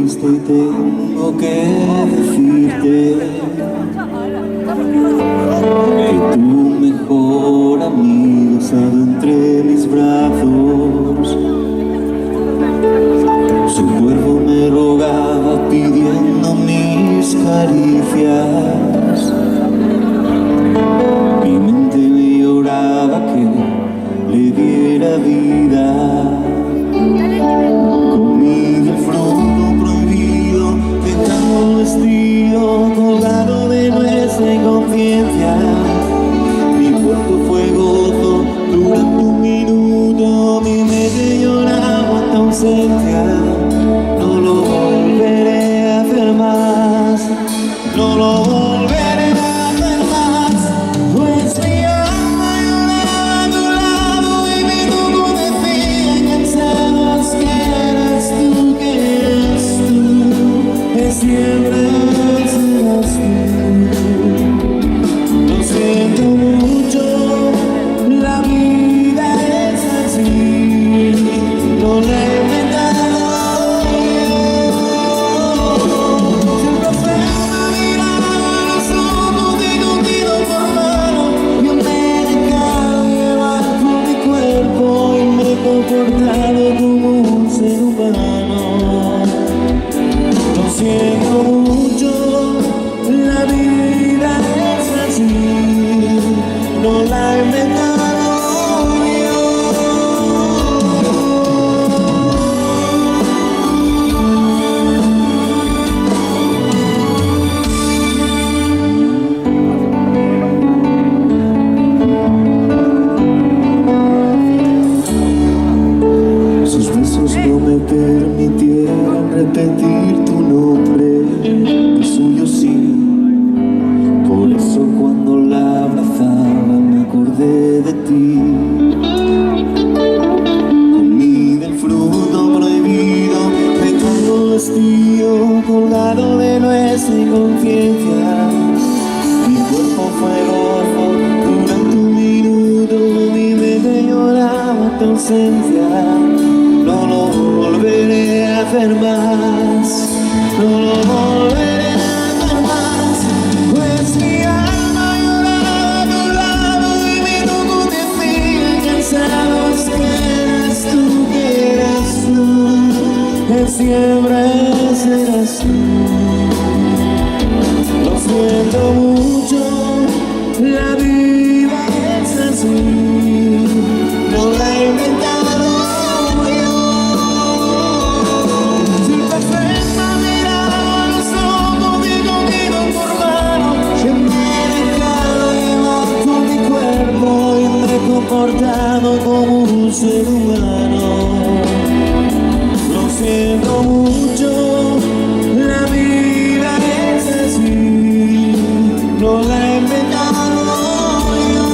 triste y tengo que decirte que tu mejor amigo estaba entre mis brazos. Su cuerpo me rogaba pidiendo mis caricias. Mi mente me lloraba que le diera vida. Comí el fruto prohibido, dejando un vestido colgado de nuestra inconsciencia. Mi cuerpo fue gozo durante un minuto, mi mente lloraba tu ausencia. No lo volveré a hacer más, no lo volveré a hacer más, pues mi alma lloraba a tu lado y mi tumbo decía cansados que eras tú, que siempre serás tú. Lo siento mucho, la vida es así, no la he inventado. Siempre fue una mirada a los ojos y contigo por mano. Yo me he dejado llevar por mi cuerpo y me he comportado como un ser humano. Lo siento mucho, la vida es así, no la he inventado yo. Sus besos no me permitieron repetir tu nombre, el suyo sí. Por eso cuando la abrazaba me acordé de ti. Comí del fruto prohibido, dejando vestido colgado de nuestra inconsciencia. Mi cuerpo fue gozo durante un minuto, mi mente lloraba tu ausencia. No lo volveré a hacer más, no lo volveré a hacer más, pues mi alma lloraba a tu lado y mi tumbo decía cansados que eras tú, que siempre serás tú. Lo siento mucho, la vida es así, no la he inventado. Comportado como un ser humano. Lo siento mucho, la vida es así, no la he inventado yo.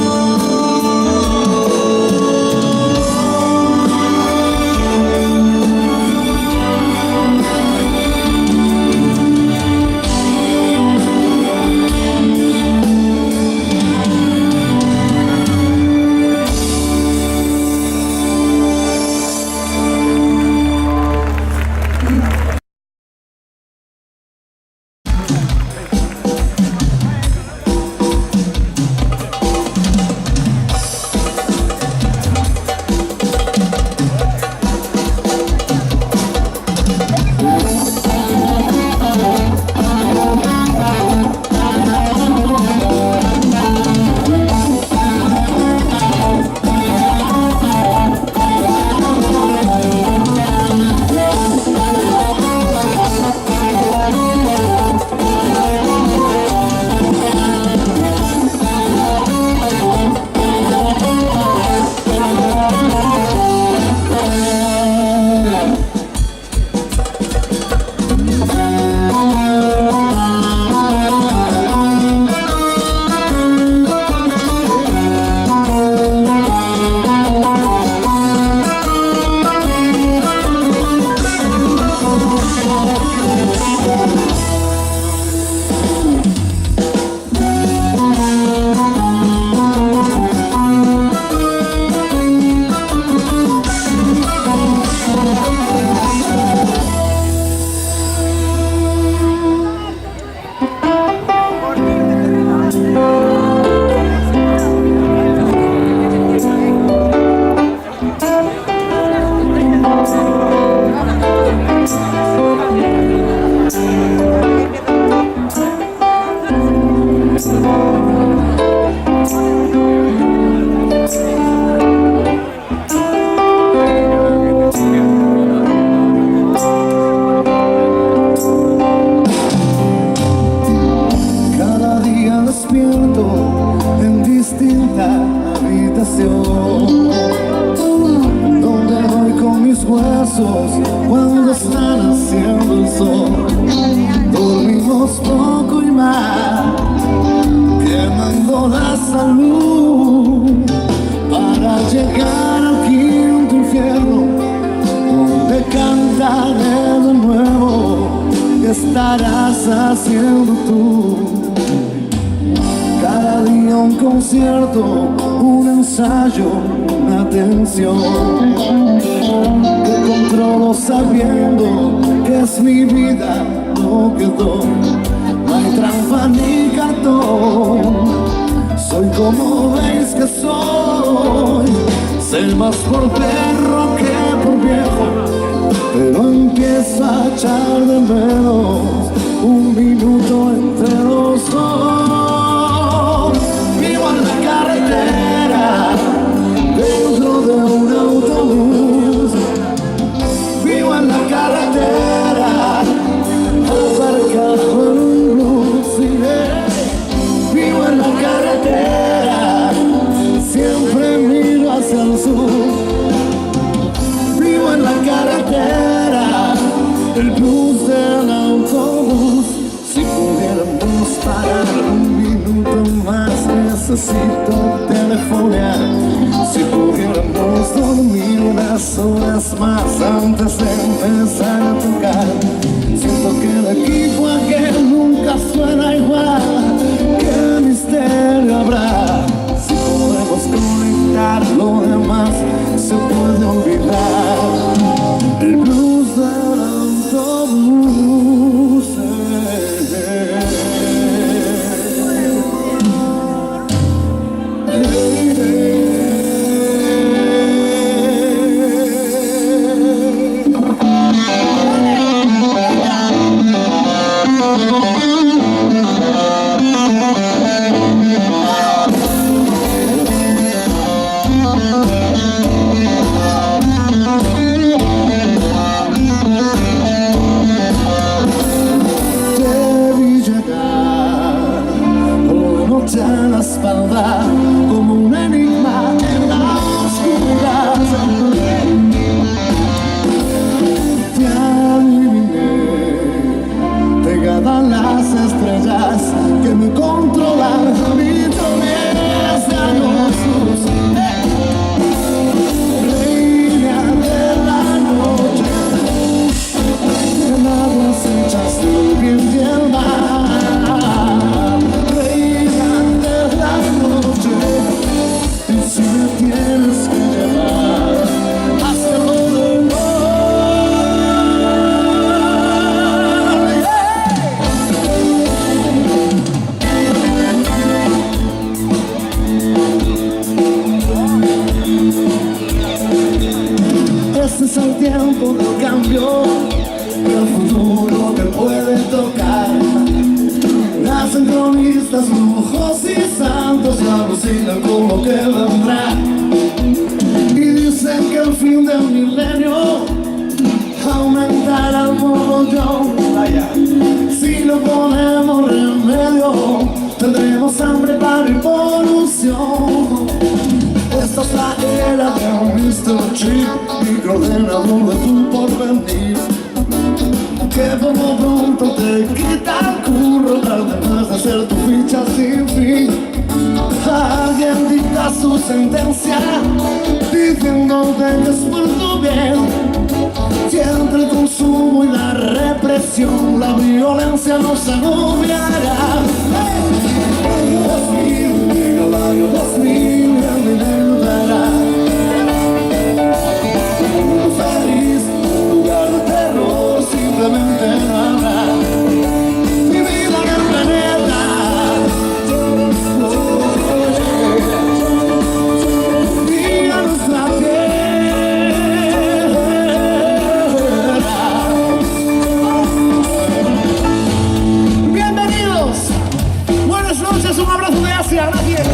pasó. Dormimos poco y mal, quemando la salud para llegar al quinto infierno, donde cantaré de nuevo. ¿Qué estarás haciendo tú? Cada día un concierto, un ensayo, una tensión que controlo sabiendo que es mi vida lo que doy. No hay trampa ni cartón, soy como veis que soy. Sé más por perro que por viejo, pero empiezo a echar de menos un minuto entre los dos. Vivo en la carretera, dentro de un autobús. Vivo en la carretera, aparcado en un blues. Vivo en la carretera, siempre miro hacia el sur. Vivo en la carretera, el blues del autobús. Si pudiéramos parar un minuto más, necesito telefonear. Si pudiéramos dormir unas horas más antes de empezar a tocar. Siento que el equipo aquel nunca suena igual. ¿Qué misterio habrá? Si podemos conectar, lo demás se puede olvidar. El blues del autobús. En la espalda como un enigma en la oscuridad. Te adiviné, pegada a las estrellas que me controlan millones de años. Reina de la noche, en aguas hechas de bien y el mar. Tienes que llevar hasta donde voy. Este es el tiempo del cambio, el futuro que puede tocar. Nacen cronistas, brujos y santos, alucinan con lo que vendrá. Y dicen que el fin del milenio aumentará el mogollón. Si no ponemos remedio, tendremos hambre para revolución. Esta es la era de un Mr. Chip, microordenador de tu porvenir, que por lo pronto te quita el curro, además de hacer tu ficha sin fin. Alguien dicta su sentencia, diciéndote que es por tu bien. Y entre el consumo y la represión, la violencia nos agobiará. Año 2000, llega el año 2000, el milenio dará. Un mundo feliz, un lugar de terror, simplemente no habrá. Mi vida en el planeta, y a nuestra tierra. Bienvenidos, buenas noches, un abrazo de Asia, gracias.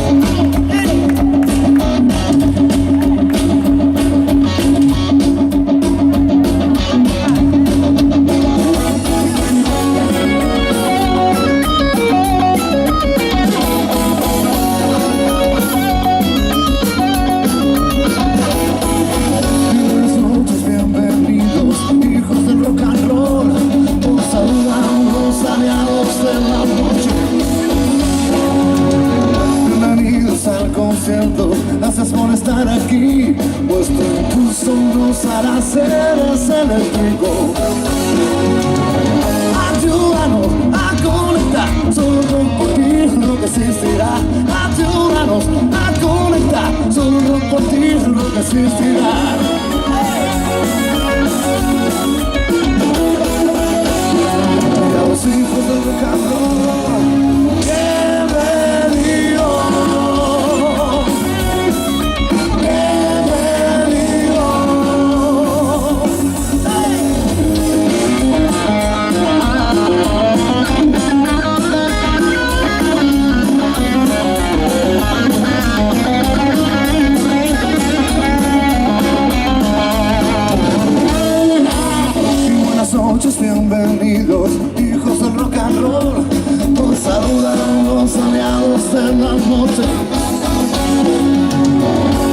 bienvenidos, hijos del rock and roll. Nos saludan los aliados de la noche.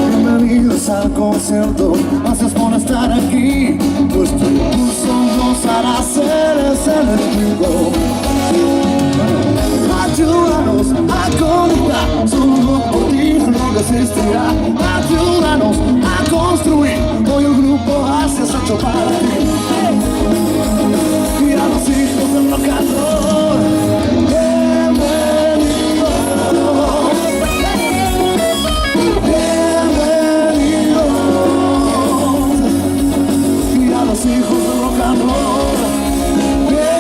Bienvenidos al concierto, gracias por estar aquí. Nuestro impulso nos hará ser célebrito. Ayúdanos a conectar, solo por ti no existirá. Ayúdanos a construir, hoy el grupo se ha hecho para ti. Y a los hijos del rock and roll, bienvenidos, bienvenidos. Y a los hijos del rock and roll, bienvenidos.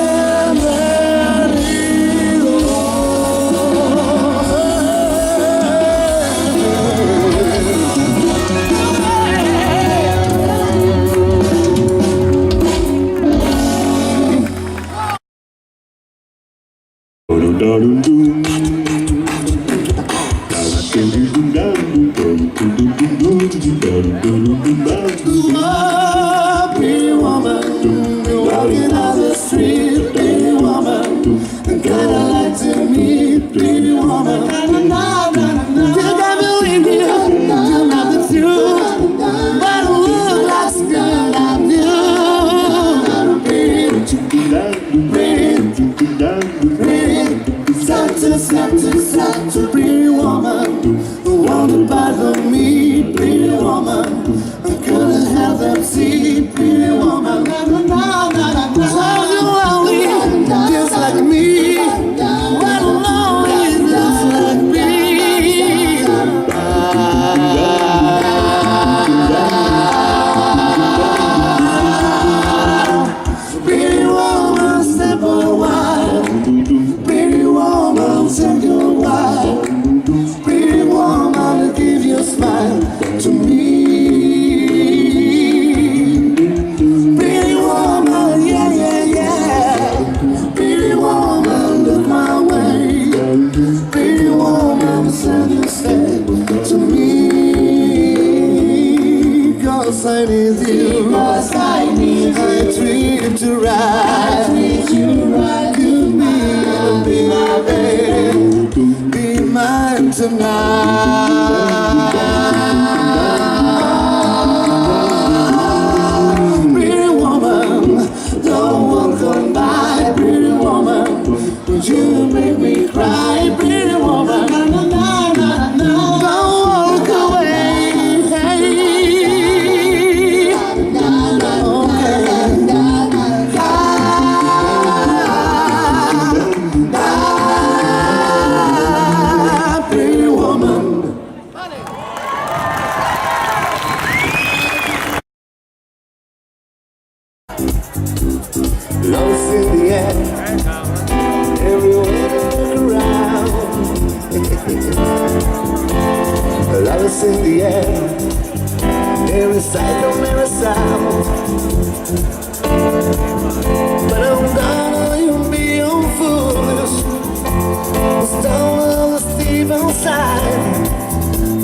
Oh, pretty woman, you're walking down the street, pretty woman, kinda like to meet, pretty woman. You got me leave you, you're not the truth, but it looks like it's good on you. Such a pretty woman, wanted by the me, pretty woman. I couldn't have them see, pretty woman. So you lonely, just like me. When lonely, just like me. Pretty woman, step a while. Pretty woman, say goodbye. Pretty woman, give your smile to me. Pretty woman, yeah, yeah, yeah. Pretty woman, look my way. Pretty woman, send your step to me. 'Cause I need you. Cause I need you. I treat you right. I treat you right. Be my baby, be mine tonight. Pretty woman, don't walk on by. Pretty woman, would you make me cry? Pretty woman, don't walk away. Pretty woman. Love's in the air, everywhere look around. Love is in the air, every sight and every sound. But I'm gonna you be on foolish, stone of the steep inside.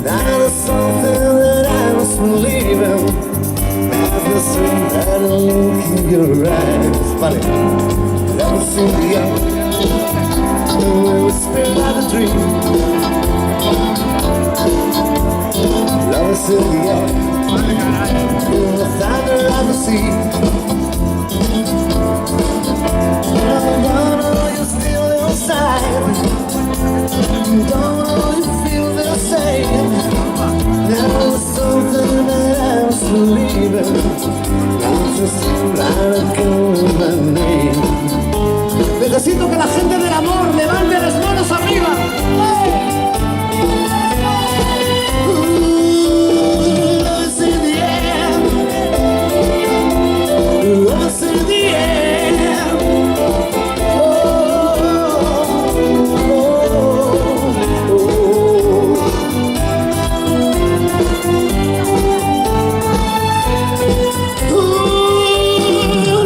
That is something that I must believe in. The sweet that look in your eyes. Funny. Love's in the air, the whisper of a dream. Love's in the air, in the thunder of the sea. Don't know you're still inside. Don't know you feel the same. There's something that I was believing. I'm just like my name. Necesito que la gente del amor levante las manos arriba. Love's in the air. Love's in the air. Oh, oh, oh, oh.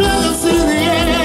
Love's in the air.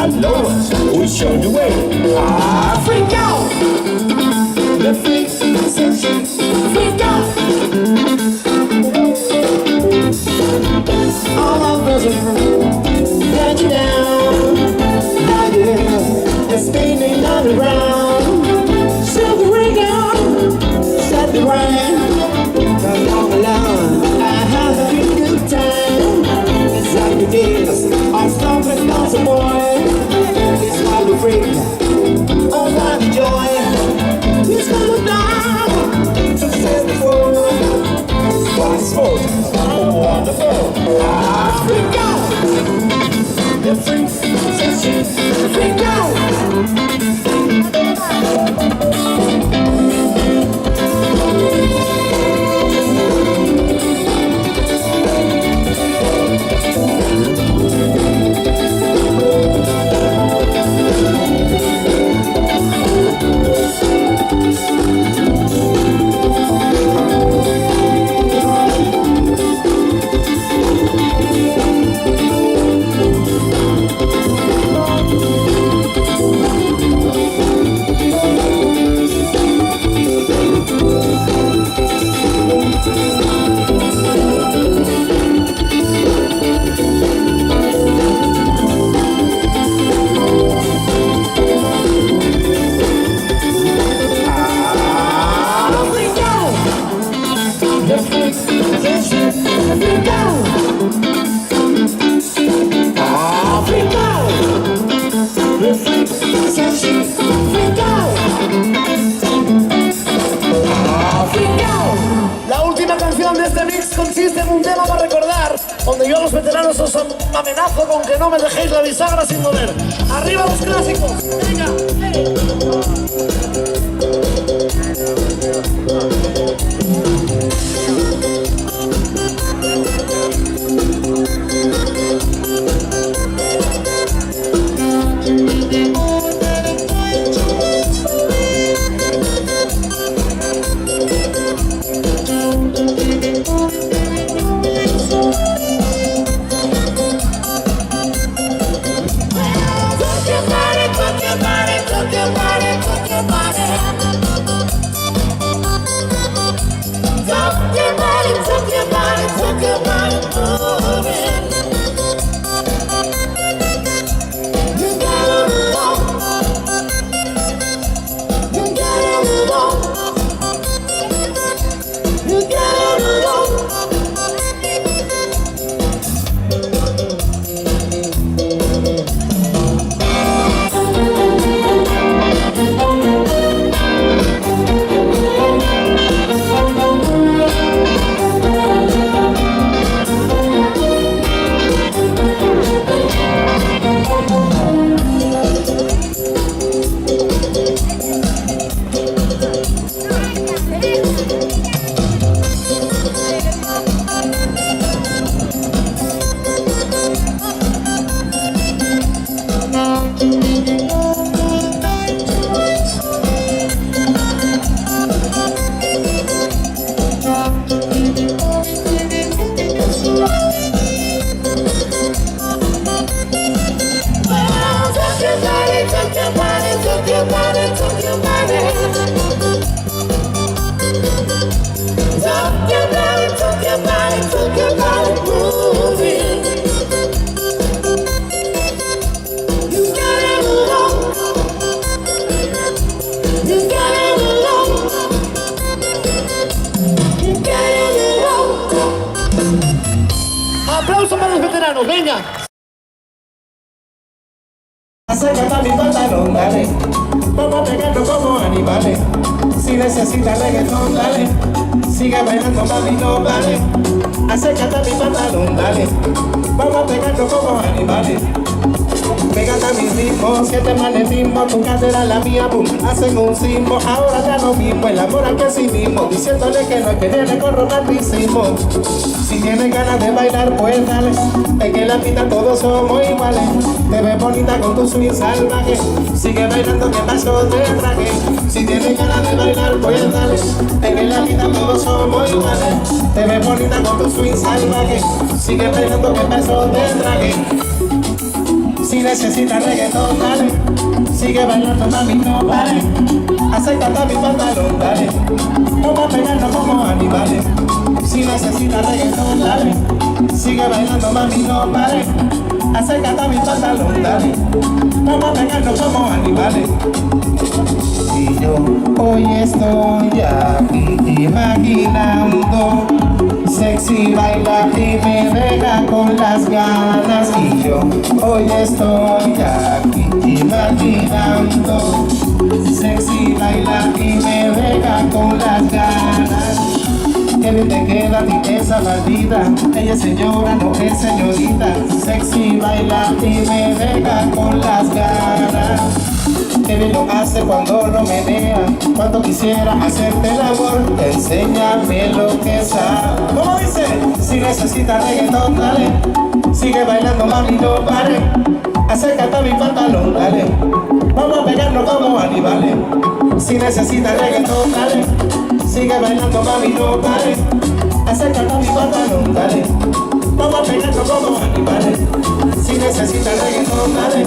Aloha, we showed the way. Ah, freak out! The freak sensation, freak out! All our brothers, let you down. Now you're spinning underground. Set the ring out, set the rain. Come on along, I have a good time. It's like it is, our stuff is not so boy. It's why we freak, all by the joy. It's gonna die, success before. It's why it's so wonderful. Ah, freak out, the freak sensation, freak out. La última canción de este mix consiste en un tema para recordar, donde yo a los veteranos os amenazo con que no me dejéis la bisagra sin mover. ¡Arriba los clásicos! ¡Venga! ¡Aplausos para los veteranos! ¡Venga! Acércate a mi pantalón, dale. Vamos a pegarnos como animales. Si necesitas reggaetón, dale. Sigue bailando, mami, no vale. Acércate a mi pantalón, dale. Vamos a pegarnos como animales. Pégate a mi ritmo, siente magnetismo. Tu cadera la mía, boom, hacen un sismo. Ahora ya no mismo, el amor al que sí mismo. Diciéndole que no es que viene con romanticismo. Si tienes ganas de bailar, pues dale. Es que en la pista todos somos iguales. Te ves bonita con tu swing salvaje. Sigue bailando que paso de traje. Si tienes ganas de bailar, pues dale. Es que en la pista todos somos iguales. Te ves bonita con tu swing salvaje. Sigue bailando que paso de traje. Si necesitas reggaetón, dale. Sigue bailando, mami, no pare. Acércate a mi pantalón, dale. Vamos a pegarnos como animales. Si necesitas reggaetón, dale. Sigue bailando, mami, no pare. Acércate a mi pantalón, dale. Vamos a pegarnos como animales. Y yo hoy estoy aquí imaginando sexy baila y me deja con las ganas. Y yo hoy estoy aquí imaginando sexy baila y me deja con las ganas. Que bien te queda a ti esa maldita. Ella es señora, no es señorita. Sexy baila y me deja con las ganas. Que bien lo hace cuando lo menea. Cuando quisiera hacerte el amor, enséñame lo que sabe. ¿Cómo dice? Si necesitas reggaetón, dale. Sigue bailando, mami, no pare. Acércate a mi pantalón, dale. Vamos a pegarnos como animales. Si necesitas reggaetón, dale. Sigue bailando, mami, no pare. Acércate a mi pantalón, dale. Vamos a pegarnos como animales. Si necesitas reggaetón, dale.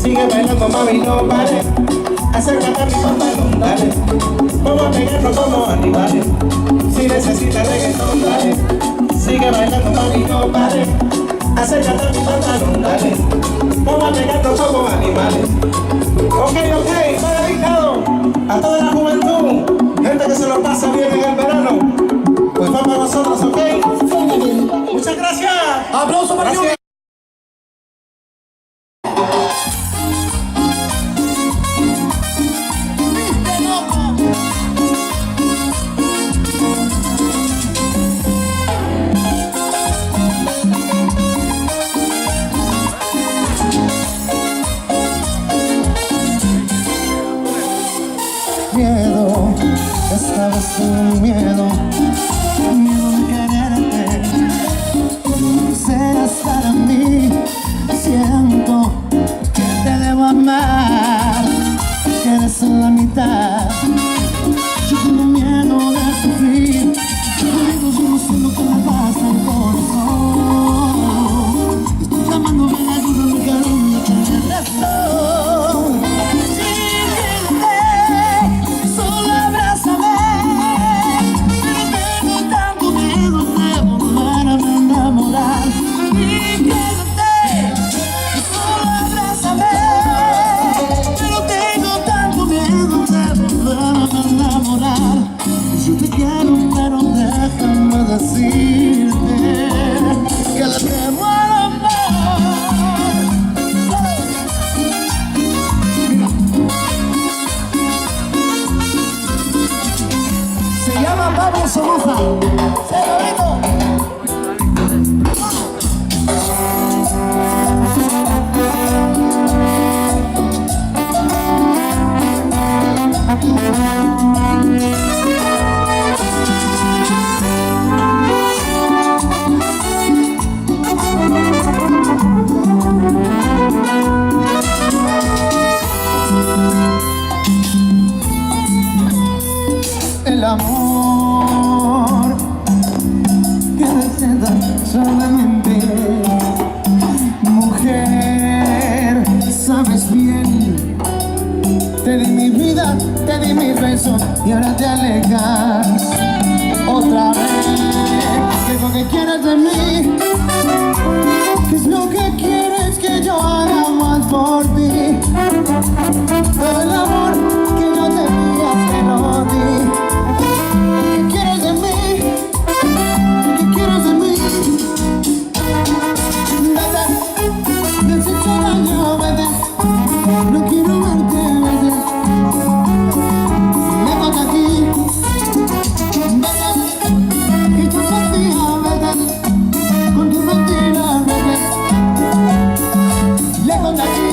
Sigue bailando, mami, no pare. Acércate a mi pantalón, dale. Vamos a pegarnos como animales. Si necesitas reggaetón, dale. Sigue bailando, mami, no pare. Acércate a mi pantalón, dale. Vamos a pegarnos como animales. Ok, para dedicado a toda la juventud, gente que se lo pasa bien en el verano. Pues vamos a nosotros, ok. Muchas gracias. Aplauso para Gracias. miedo, esta vez tengo miedo, miedo de quererte, no serás para mí, siento que te debo amar, que eres la mitad, yo tengo miedo de sufrir, yo no sé lo que me pasa al corazón, estoy llamando a la ayuda, mi cariño, que me razón. Yo te quiero, pero déjame decirte que le temo al amor. Se llama Pablo Somoza. El amor que descenda solamente, mujer, sabes bien, te di mi vida, te di mis besos y ahora te alejas otra vez. ¿Qué es lo que quieres de mí? ¿Qué es lo que quieres que yo haga más por ti? Todo el amor que yo tenía te lo di. ¿Qué quieres de mí? ¿Qué quieres de mí? Vete, me has hecho daño, vete. No quiero verte, vete. Lejos de aquí. Vete, y tu mentira, vete. Con tu mentira, vete. Lejos de aquí.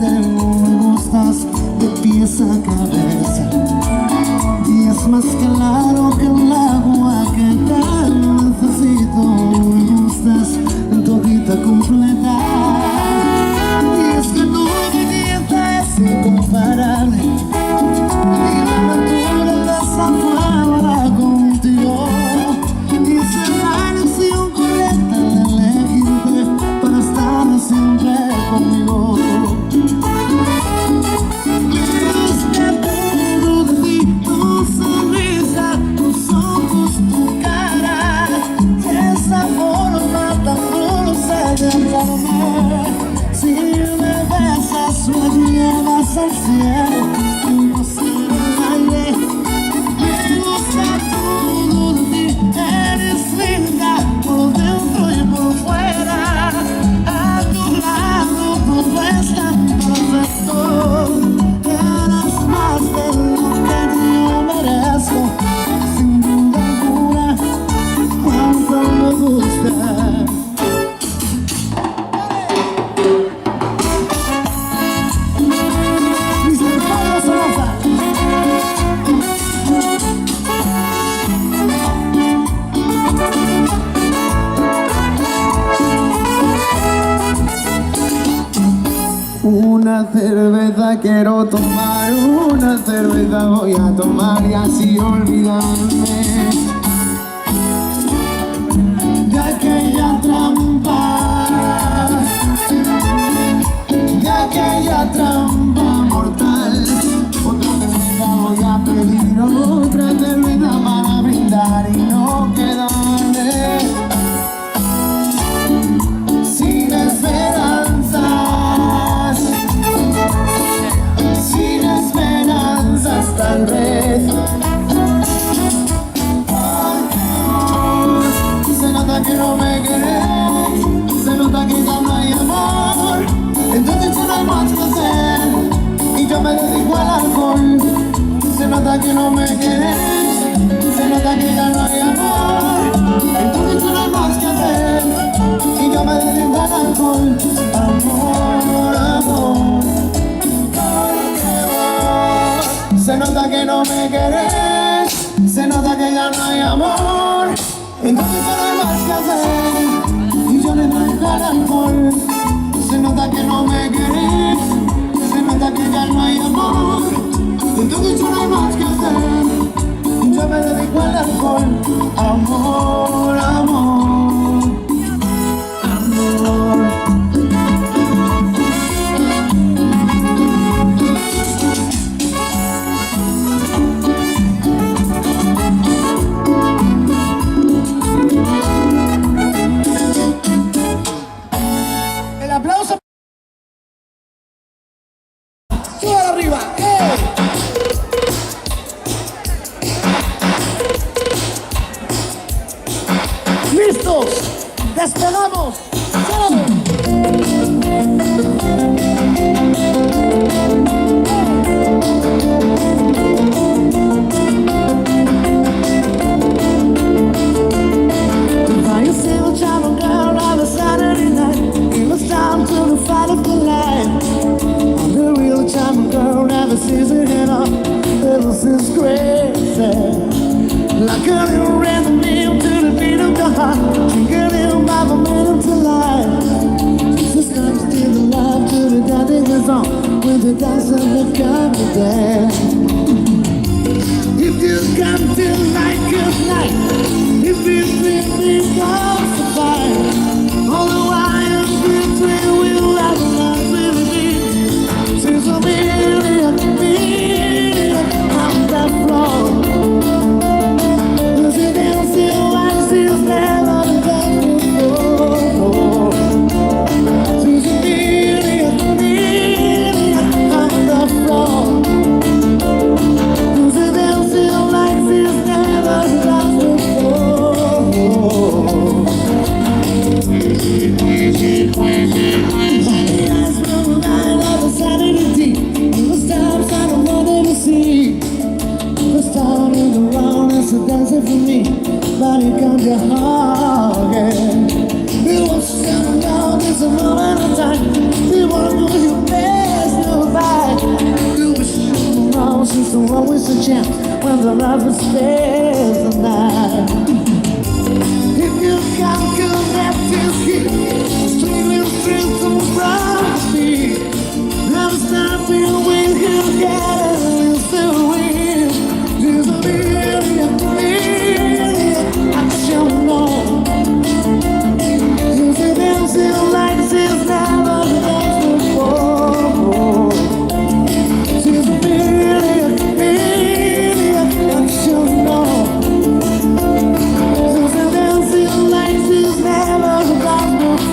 verte me gustas de pies a cabeza. Y es más claro que el agua que tan necesito. Me gustas todita completa. Y es que tu belleza es incomparable. Y la naturaleza fuera contigo. Y será la elección correcta al elegirte para estar siempre conmigo. Si me besas me llevas al cielo, no sé el aire. Me gusta todo de ti, eres linda por dentro y por fuera. A tu lado todo está perfecto. Eres más de lo que yo merezco. Sin duda alguna, cuánto me gusta. Una cerveza quiero tomar, una cerveza voy a tomar y así olvidarme de aquella trampa, mortal. Otra cerveza voy a pedir, otra cerveza para brindar y no quedarme sin esperanzas. Tal vez se nota que no me querés, se nota que ya no hay amor, entonces ya no hay más que hacer y yo me dedico al alcohol. Se nota que no me querés, se nota que ya no hay amor, entonces ya no hay más que hacer y yo me dedico al alcohol. Amor, amor. Se nota que no me querés, se nota que ya no hay amor, entonces ya no hay más que hacer y yo le doy al alcohol. Se nota que no me querés, se nota que ya no hay amor, entonces ya no hay más que hacer y yo me dedico al alcohol. Amor, amor, amor. ¡Listos! ¡Despegamos! I used to a travel girl on a Saturday night. It was time to the fight of the light. I'm the real travel girl, never sees it head up. This is crazy. Like a little random name to the beat of the heart. Drinking by the minute to life. Jesus comes to the life to the dancing the song. With the dance of the comedy dance. If you come to like a night, if you think we don't survive, all the while between we'll have a life with a beat. Since a million, I'm that floor. miss a chance when the lover stays the night. If you come to that to keep streaming through some prophecy, never stopping when you get it the wind. There's a million action on. You've been dancing like this never danced before. There's a million action on. You've been dancing like this never danced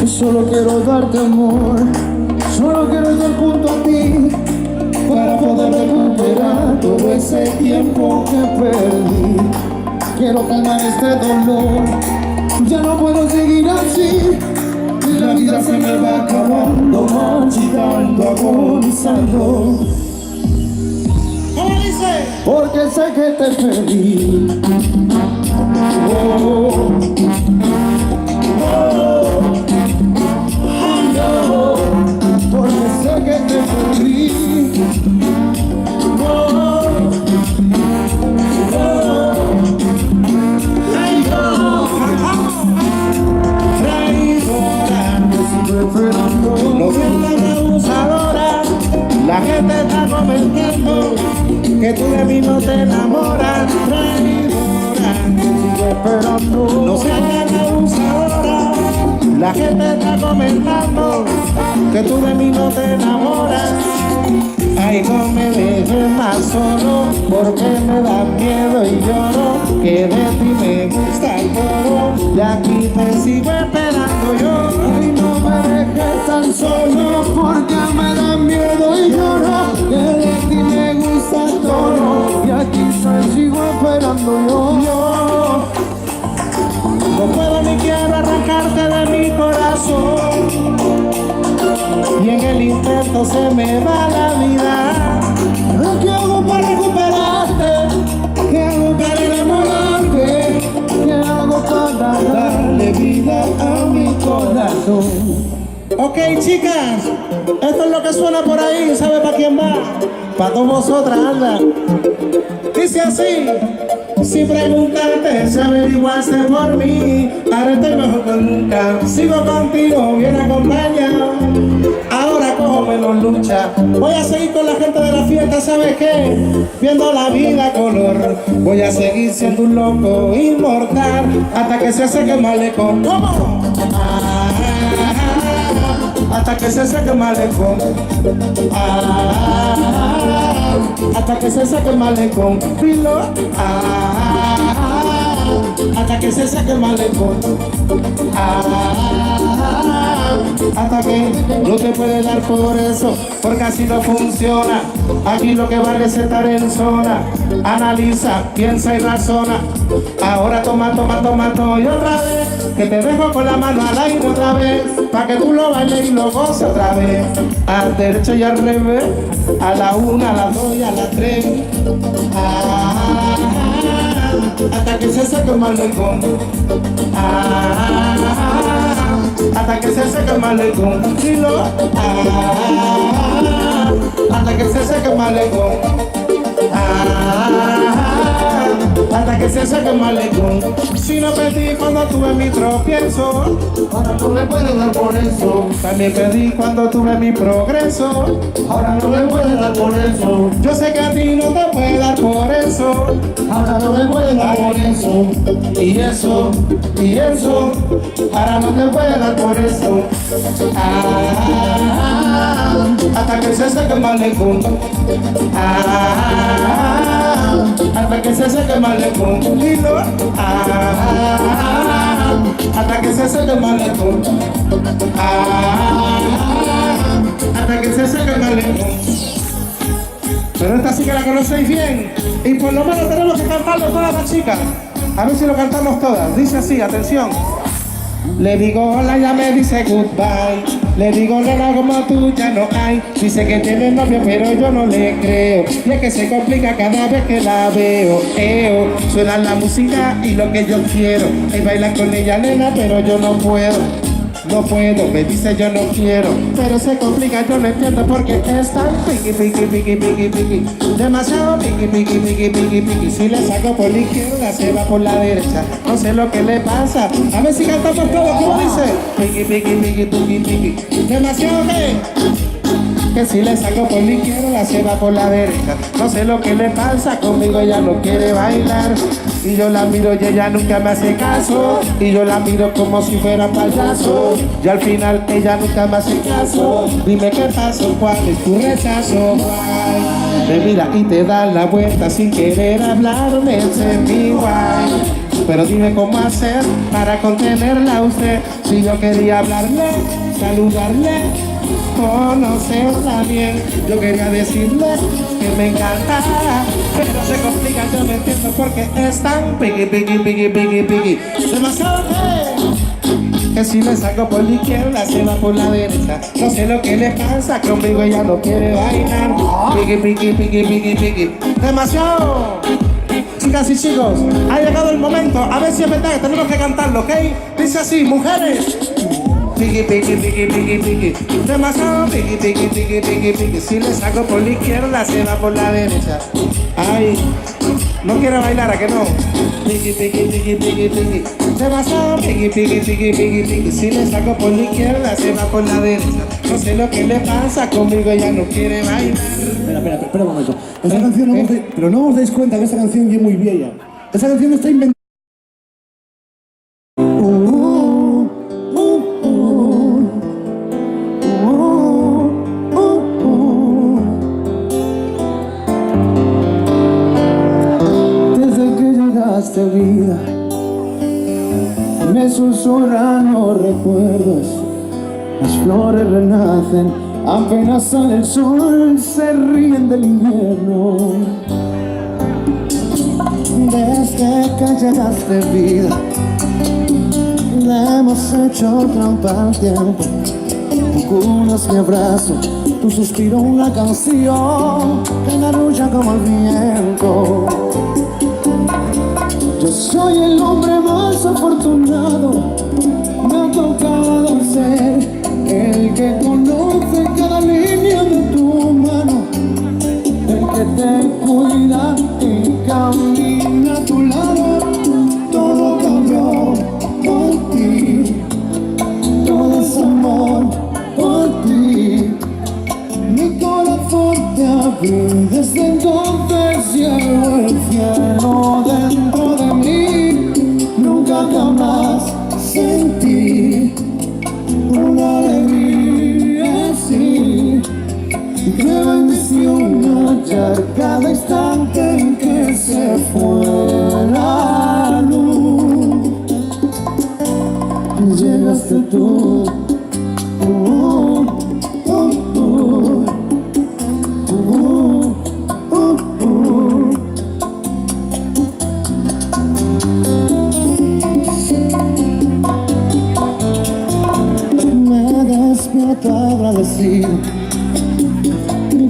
Solo quiero darte amor, solo quiero estar junto a ti para poder recuperar todo ese tiempo que perdí. Quiero calmar este dolor, ya no puedo seguir así. La vida se me va acabando, marchitando, agonizando. ¿Cómo dice? Porque sé que te perdí. Porque sé que te perdí. No seas tan abusadora. La gente está comentando que tú de mí no te enamoras. Traidora, sigo esperando. No seas tan abusadora. La gente está comentando que tú de mí no te enamoras. Ay, no me dejes más solo, porque me da miedo y lloro, que de ti me gusta el coro, y aquí te sigo esperando yo. Ay, no me dejes tan solo, porque me da miedo y lloro, que de ti me gusta el coro, y aquí te sigo esperando yo. No puedo ni quiero arrancarte de mi corazón, y en el intento se me va la vida. ¿Qué hago para recuperarte? ¿Qué hago para enamorarte? ¿Qué hago para darle vida a mi corazón? Ok, chicas, esto es lo que suena por ahí. ¿Sabe para quién va? Para todas vosotras, anda. Dice así: Si preguntaste, si averiguaste por mí, ahora estoy mejor que nunca. Sigo contigo, bien acompañado. Ahora cojo menos lucha. Voy a seguir con la gente de la fiesta, ¿sabes qué? Viendo la vida a color. Voy a seguir siendo un loco inmortal hasta que se seque el malecón. ¿Cómo? Hasta que se seque el malecón. Hasta que se seque el malecón. Filo. Hasta que se seque el malecón. Hasta que no te puede dar por eso, porque así no funciona. Aquí lo que vale es estar en zona. Analiza, piensa y razona. Ahora toma y otra vez, que te dejo con la mano al aire otra vez, pa' que tú lo bailes y lo goces otra vez. Al derecho y al revés, a la 1, a la 2 y a la 3. Hasta que se seque el malecón. Hasta que se seque el malecón. Dilo. Hasta que se seque el malecón. Hasta que se seque el malecón. Si no perdí cuando tuve mi tropiezo, ahora no le puedo dar por eso. También perdí cuando tuve mi progreso, ahora no le puedo dar por eso. Yo sé que a ti no te puede dar por eso, ahora no le puedo dar por eso. Y eso, ahora no te puede dar por eso. Hasta que se seque el malecón. Hasta que se seque el malecón. Dilo. Hasta que se seque el malecón. Hasta que se seque el malecón. Pero esta sí que la conocéis bien. Y por lo menos tenemos que cantarlo todas las chicas. A ver si lo cantamos todas. Dice así, atención. Le digo hola, ya me dice goodbye. Le digo nena, como tú ya no hay. Dice que tiene novio, pero yo no le creo. Y es que se complica cada vez que la veo. Suena la música y lo que yo quiero es bailar con ella, nena, pero yo no puedo. No puedo, me dice yo no quiero, pero se complica, yo no entiendo porque es tan piqui. Demasiado piqui. Si le saco por la izquierda, se va por la derecha. No sé lo que le pasa. A ver si cantamos todos, ¿cómo dice? Piqui. Demasiado que si le saco por la izquierda, se va por la derecha. No sé lo que le pasa, conmigo ella no quiere bailar. Y yo la miro y ella nunca me hace caso. Y yo la miro como si fuera payaso. Y al final ella nunca me hace caso. Dime qué pasó, cuál es tu rechazo. Te mira y te da la vuelta sin querer hablarme, ese mi guay. Pero dime cómo hacer para contenerla a usted. Si yo quería hablarle, saludarle, conocerla bien, yo quería decirle que me encantara, pero se complica, yo me entiendo porque es tan piqui. Demasiado que si le saco por la izquierda, se va por la derecha. No sé lo que le pasa, conmigo ella no quiere bailar. Piqui. Demasiado. Chicas y chicos, ha llegado el momento, a ver si es verdad que tenemos que cantarlo, ¿ok? Dice así, mujeres. Piqui. Demasiado piqui. Si le saco por la izquierda, se va por la derecha. Ay, no quiere bailar, ¿a que no? Piqui. Demasiado piqui. Si le saco por la izquierda, se va por la derecha. No sé lo que le pasa, conmigo ella no quiere bailar. Espera un momento. Esa canción, pero no os dais cuenta que esa canción ya es muy vieja. Esa canción está inventada. Desde que llegaste vida, me susurran los recuerdos. Las flores renacen, apenas sale el sol, se ríen del invierno. Desde que llegaste vida, le hemos hecho trampa al tiempo. Tu cuna es mi abrazo, tu suspiro una canción que me arrulla como el viento. Yo soy el hombre más afortunado, me ha tocado ser el que conoce cada línea de tu mano, el que te cuida y camina a tu lado. agradecido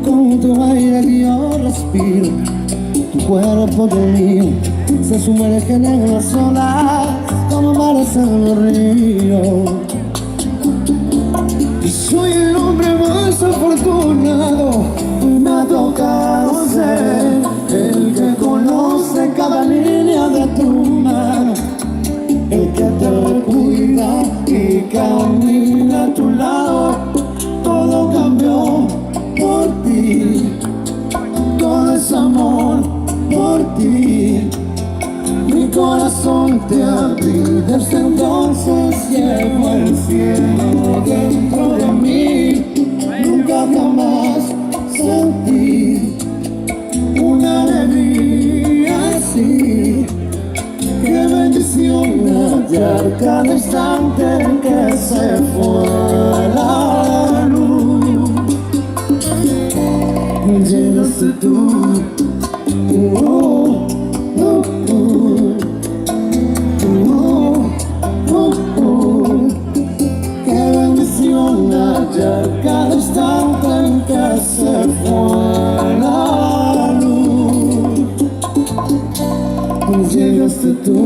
con tu aire que yo respiro. Tu cuerpo del mío se sumergen en las olas como mares en el río. Y soy el hombre más afortunado, me ha tocado ser el que conoce cada línea de tu mano, el que te cuida y camina a tu lado. Todo cambió por ti, todo es amor por ti. Mi corazón te abrí, desde entonces llevo el cielo dentro de mí. Nunca jamás sentí una alegría así. Qué bendición hallar cada instante en que se fue la luz. Llegaste tú. Qué bendición hallar cada instante en que se fue la luz. Llegaste tú.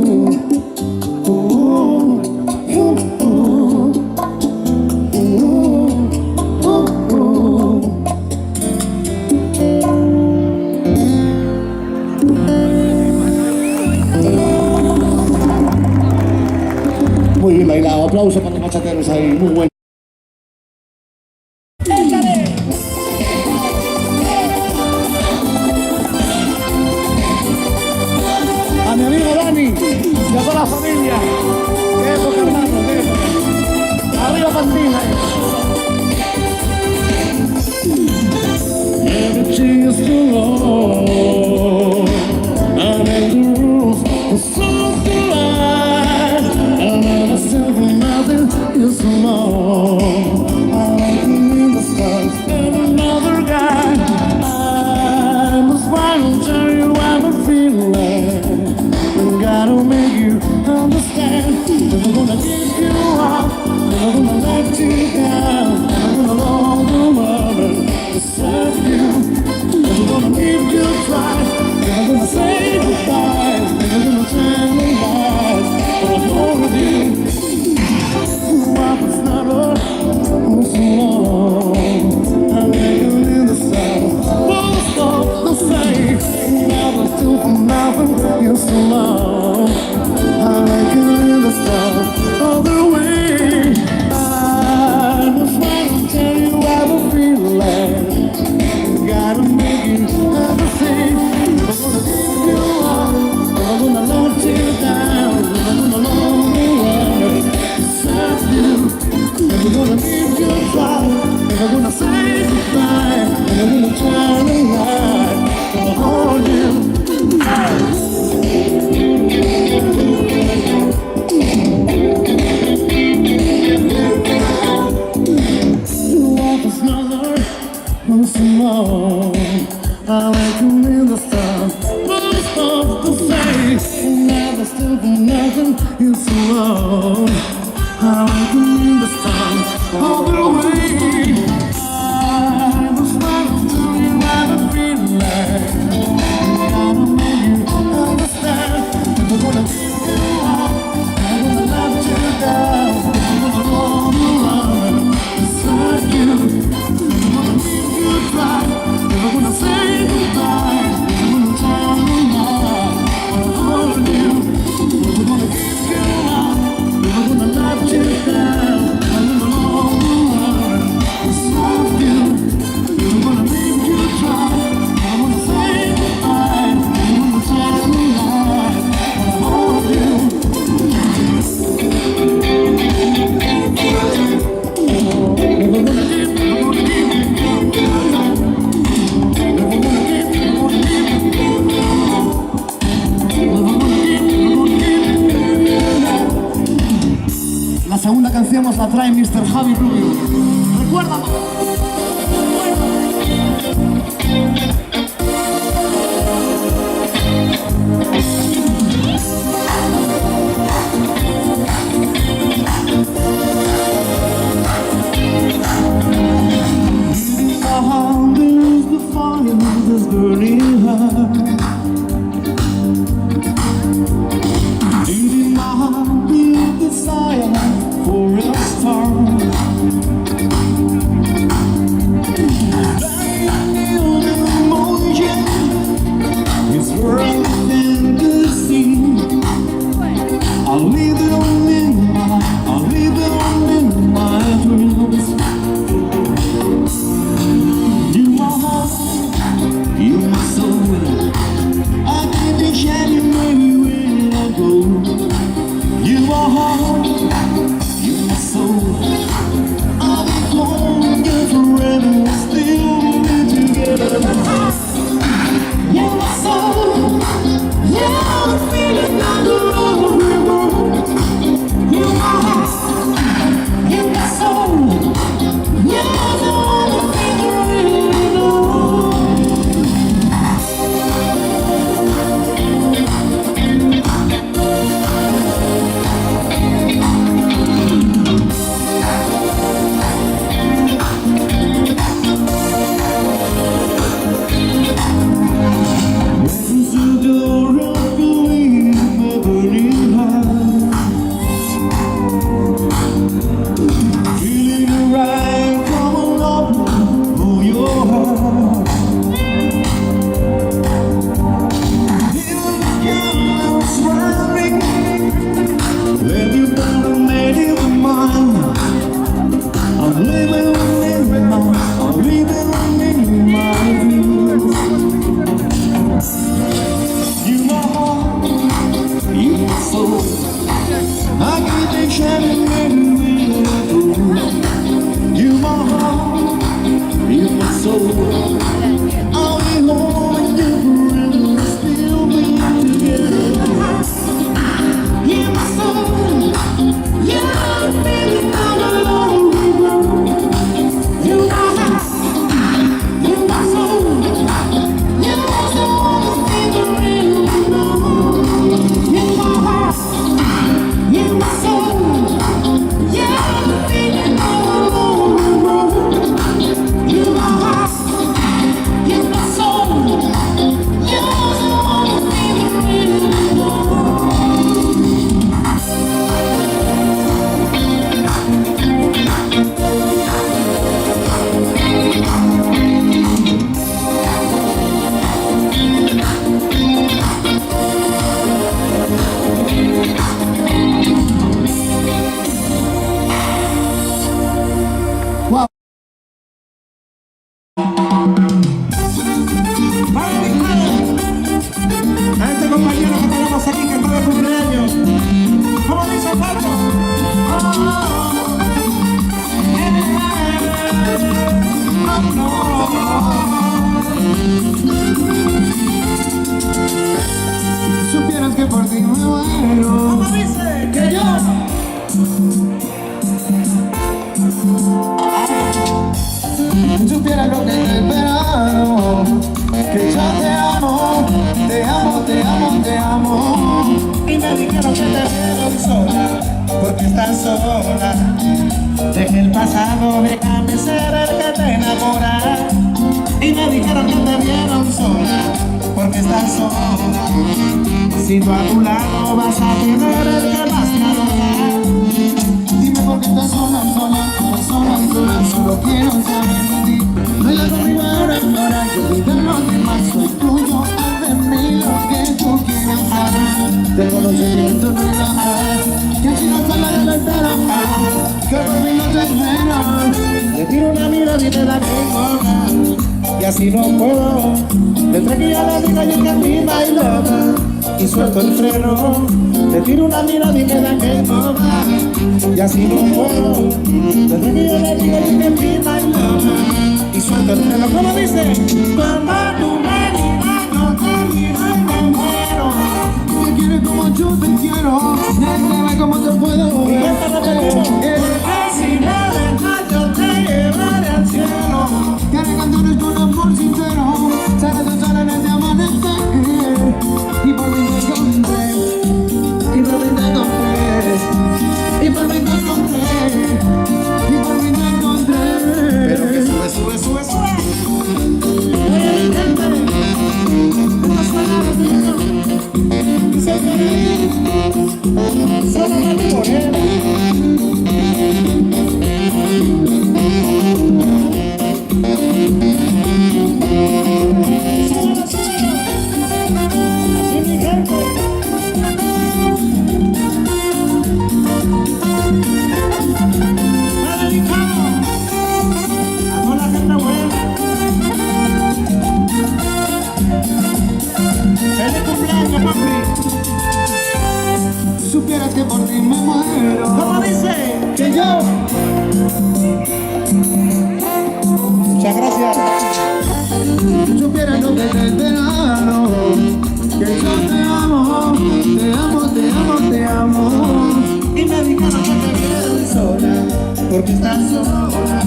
Muy bien bailado, aplauso para los bachateros ahí, muy bueno. A mi amigo Dani y a toda la familia, qué época hermano, qué época. Arriba Pantina. Everything is too long, I'm in the rules, it's so blind, I never still for nothing, it's so long. I'm in the stars, and another guy, I must finally tell you how I'm feeling. Gotta make you understand. Never gonna give you up, never gonna let you down, never gonna long the world to serve you. Never gonna leave you dry, never gonna say goodbye, never gonna tell me lies, but I'm going with you. I was never so long. I lay you in the sun, won't stop the same. Never still for nothing, you're so long. I like you in the sun, all the way. I was trying to tell you how I feel like. Gotta make you everything. Never gonna give you up, never gonna let you down, never gonna long the world to serve you. Never gonna leave you dry, never gonna say goodbye, never gonna try to lie, gonna hold you. I like you in the sun, most of the face, never still for nothing, you're so long. I like you in the sun, all the way. I was trying to tell you how I feel like. Gotta make you understand. Never gonna give you up, never gonna let you down, never gonna roll you around beside you. Never gonna leave you dry, never gonna say goodbye, never gonna tell you lie, I'm calling you. Never gonna give you up, never gonna let you down, never gonna roll you around beside you. Never gonna leave you dry, never gonna say goodbye, never gonna tell you lie, I'm calling you. La segunda canción nos la trae Mr. Javi Rubio. ¡Recuérdalo! soul. I can't take shining anywhere you go. You my heart, you my soul. I'll be home and different, still be together. You my soul, yeah, I'm feeling all alone. You my heart, you my soul. You my soul, different, you my heart, you my soul. Yeah, I'm feeling all alone. You my heart, you my soul. You my soul, different. A este compañero que tenemos aquí que está de cumpleaños. ¿Cómo dice Pablo? Supieras que por ti me muero. ¿Cómo dice? Que yo supieras lo que te he esperado. Que yo te amo, te amo, te amo, te amo. Y me dijeron que te vieron sola, porque estás sola. Deja el pasado, déjame ser el que te enamora. Y me dijeron que te vieron sola, porque estás sola. Si tú a tu lado vas a tener el que más te adora. Dime por qué estás sola, sola, sola, sola. Solo quiero saber de ti. Baila conmigo ahora, ahora. Yo olvido los demás, soy tuyo. Haz de mí lo que tú quieras hacer. Tengo los sentimientos relajados. Que si no sale de la espera, que por mí no te espero. Le tiro una mirada y te la tengo. Y así no puedo. Desde que ya le digo yo que mi bailaba. Y suelto el freno. Le tiro una mirada y me la quemo. Y así no puedo. Desde que yo le digo yo que mi bailaba. Y suelto el freno. ¿Cómo dice? Cuando tú me miras, yo te miro y me muero. Te quieres como yo te quiero. Nadie ve cómo te puedo. Y esta repetimos. Porque si me dejas yo te llevaré al cielo. Quiero cantar con amor sincero. Sale de sola en este amanecer. Y por mí te encontré. Y por mí te encontré. Y por mí te encontré. Y por mí te encontré. Pero que sube, sube, sube, sube. Oye, mi gente, esto suena bonito. Y se viene. Solo Mati Morena. Súbelo, súbelo. Así mi gente. Va dedicado a toda la gente buena. ¡Feliz cumpleaños, papi! Supieras que por ti me muero. ¿Cómo dice? Que yo. Muchas gracias. Supieras lo que te he esperado. Que yo te amo, te amo, te amo, te amo. Y me dijeron que te vieron sola, porque estás sola.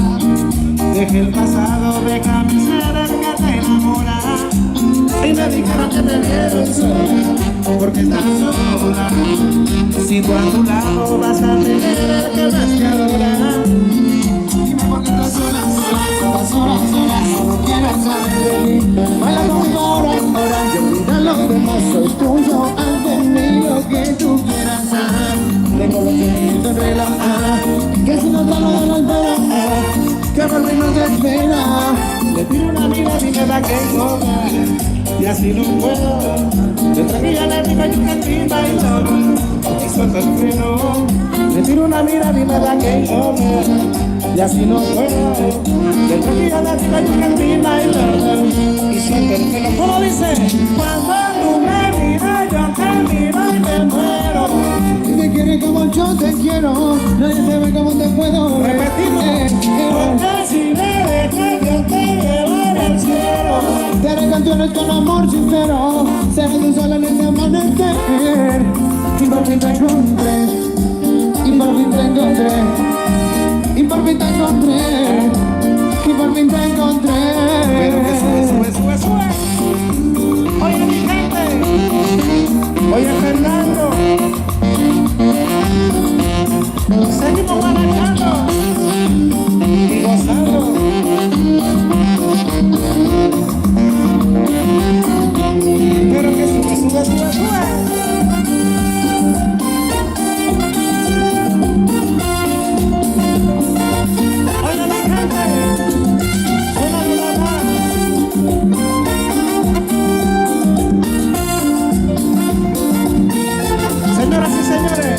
Deja el pasado, déjame ser el que te enamora. Y me dijeron que te vieron sola, porque estás sola. Si tú a tu lado vas a tener el que más te adora. Dime por qué estás sola, sola, sola, sola, sola. Solo quiero saber de mí. Baila conmigo ahora, ahora. Yo olvido los demás, soy tuyo. Haz de mí lo que tú quieras hacer. Tengo los sentimientos relajados. Que si no sale de la espera, que por mí no te espera. Le tiro una mirada y me da que cobra. Y así no puedo. Desde que ya le digo yo que ti bailo. Y suelto el freno. Le tiro una mirada y me da que cobra. Y así no puedo. Desde que ya le digo yo que ti bailo. Y suelto el freno. ¿Cómo dice? Cuando tú me miras yo te miro y me muero. Relaciones con amor sincero, se ven sola en este amanecer. Y por fin te encontré, y por fin te encontré, y por fin te encontré, y por fin te encontré. Sube. Oye, mi gente. Oye, Fernando. Seguimos manejando y gozando. Pero que sube. Oye, mi gente. Señoras y señores,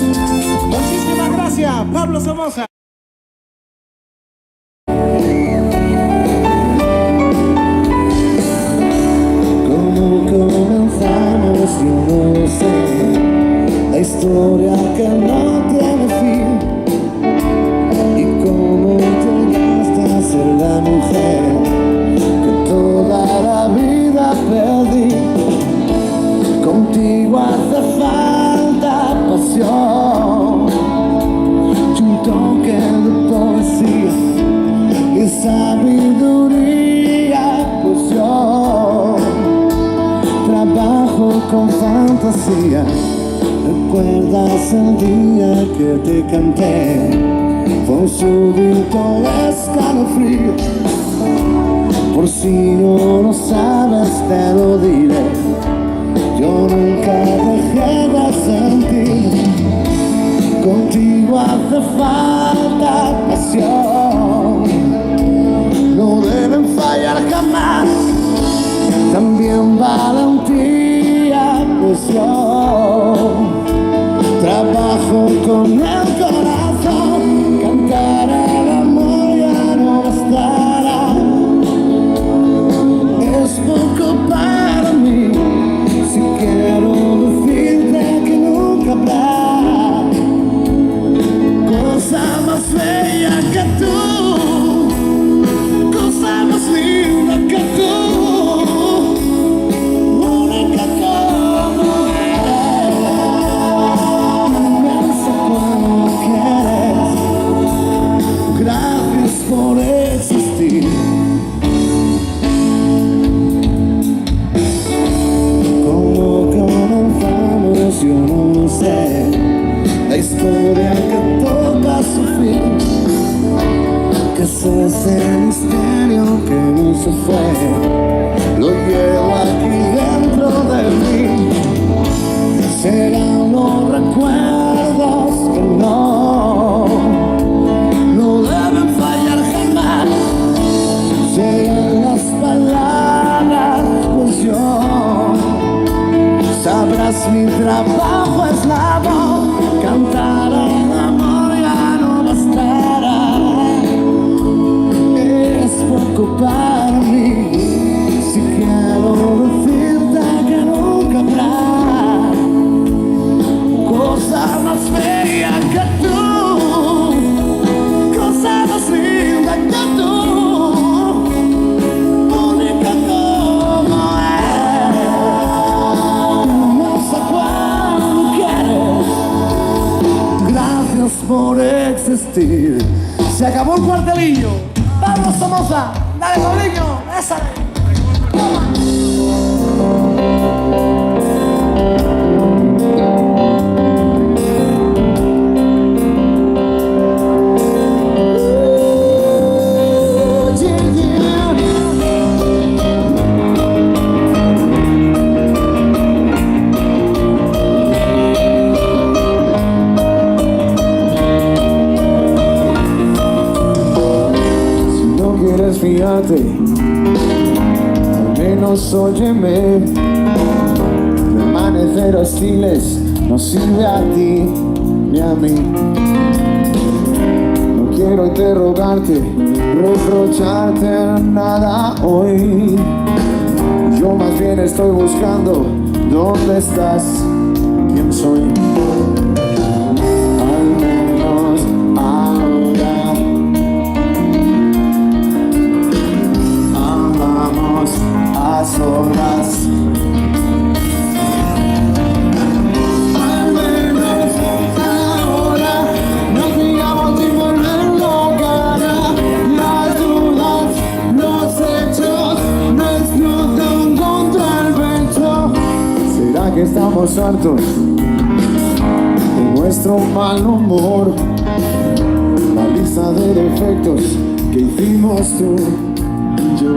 muchísimas gracias, Pablo Somoza. ¿Cómo comenzamos? Yo no sé. La historia que no tiene fin. Y cómo llegaste a ser la mujer que toda la vida perdí. Contigo hace falta pasión y un toque de poesía y sabiduría, pues yo trabajo con fantasía. ¿Recuerdas el día que te canté? Fue un súbito escalofrío. Por si no lo sabes te lo diré. Yo nunca dejé de sentir. Contigo hace falta pasión. No deben fallar jamás. También valentía, pues yo trabajo con el corazón. Cantar el amor ya no bastará. Es poco para mí. Si quiero decirte que nunca habrá cosa más bella que tú, cosa más linda que tú, única como eres. Inmensa cuando quieres. Gracias por existir. Yo no sé la historia que toca su fin, que es ese misterio que no se fue, lo llevo aquí dentro de mí. Serán los recuerdos que no deben fallar jamás. Serán las palabras, pues yo sabrás mi trabajo es la voz. Cantar el amor ya no bastará. Es poco para mí. Si quiero decirte que nunca habrá cosa más bella que tú, cosa más linda que tú. Por existir. Se acabó el cuartelillo. Pablo Somoza, dale Paulinho, esa. Fíjate, al menos óyeme. Permanecer hostiles no sirve a ti ni a mí. No quiero interrogarte, reprocharte nada hoy. Yo más bien estoy buscando dónde estás, quién soy. Al menos ahora amamos a solas. hartos de nuestro mal humor. La lista de defectos que hicimos tú y yo.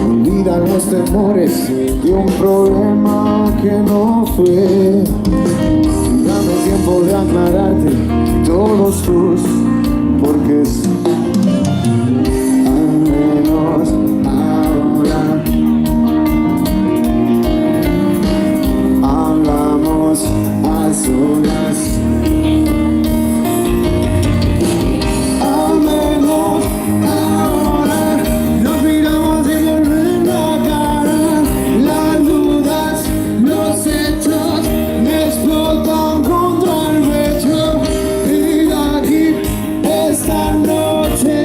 Olvida los temores de un problema que no fue. Dame tiempo de aclararte todos tus porqués. Al menos ahora hablamos a solas. Al menos ahora nos miramos y volvemos la cara. Las dudas, los hechos me explotan contra el pecho. Y de aquí esta noche,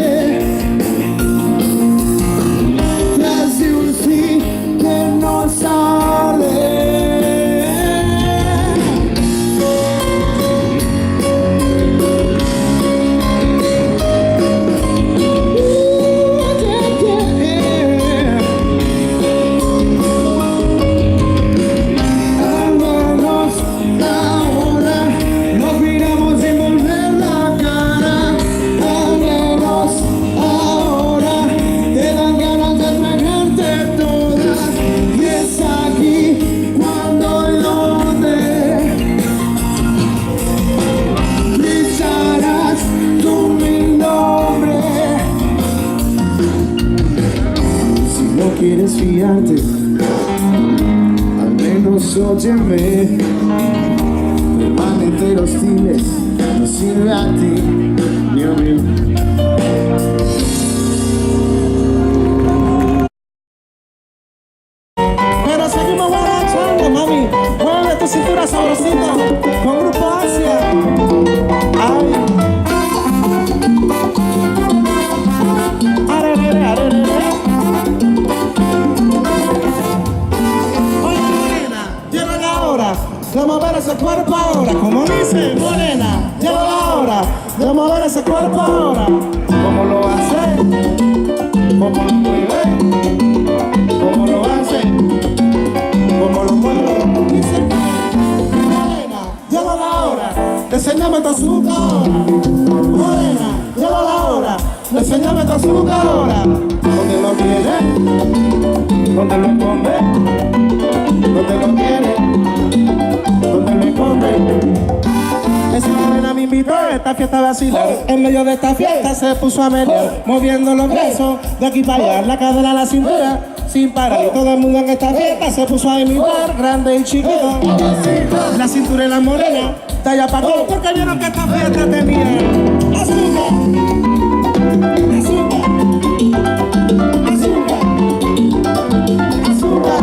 tras de un sí que nos arde. ¿Quieres fiarte? Al menos óyeme. Permanecer hostiles no sirve a ti ni a mí. Pero seguimos guarachando, mami. Mueve tu cintura sabrosita con Grupo Asia. Ay. Arerere, arerere. Oye, morena, llegó la hora de mover ese cuerpo ahora. Como dice, morena, llegó la hora de mover ese cuerpo ahora. ¿Cómo lo hace? ¿Cómo lo mueve? ¿Cómo lo hace? ¿Cómo lo mueve? Dice, morena, llegó la hora de enseñarme tu azúcar ahora. Morena, llegó la hora de enseñarme tu azúcar ahora. ¿Dónde lo tiene? ¿Dónde lo esconde? ¿Dónde lo tiene? ¿Dónde lo esconde? Esa morena me invitó a esta fiesta a vacilar. En medio de esta fiesta se puso a menear, moviendo los brazos de aquí para allá, la cadera a la cintura, sin parar. Y todo el mundo en esta fiesta se puso a imitar, grande y chiquito. La cintura y la morena, talla para acá, porque vieron que esta fiesta tenía azúcar, azúcar, azúcar, azúcar.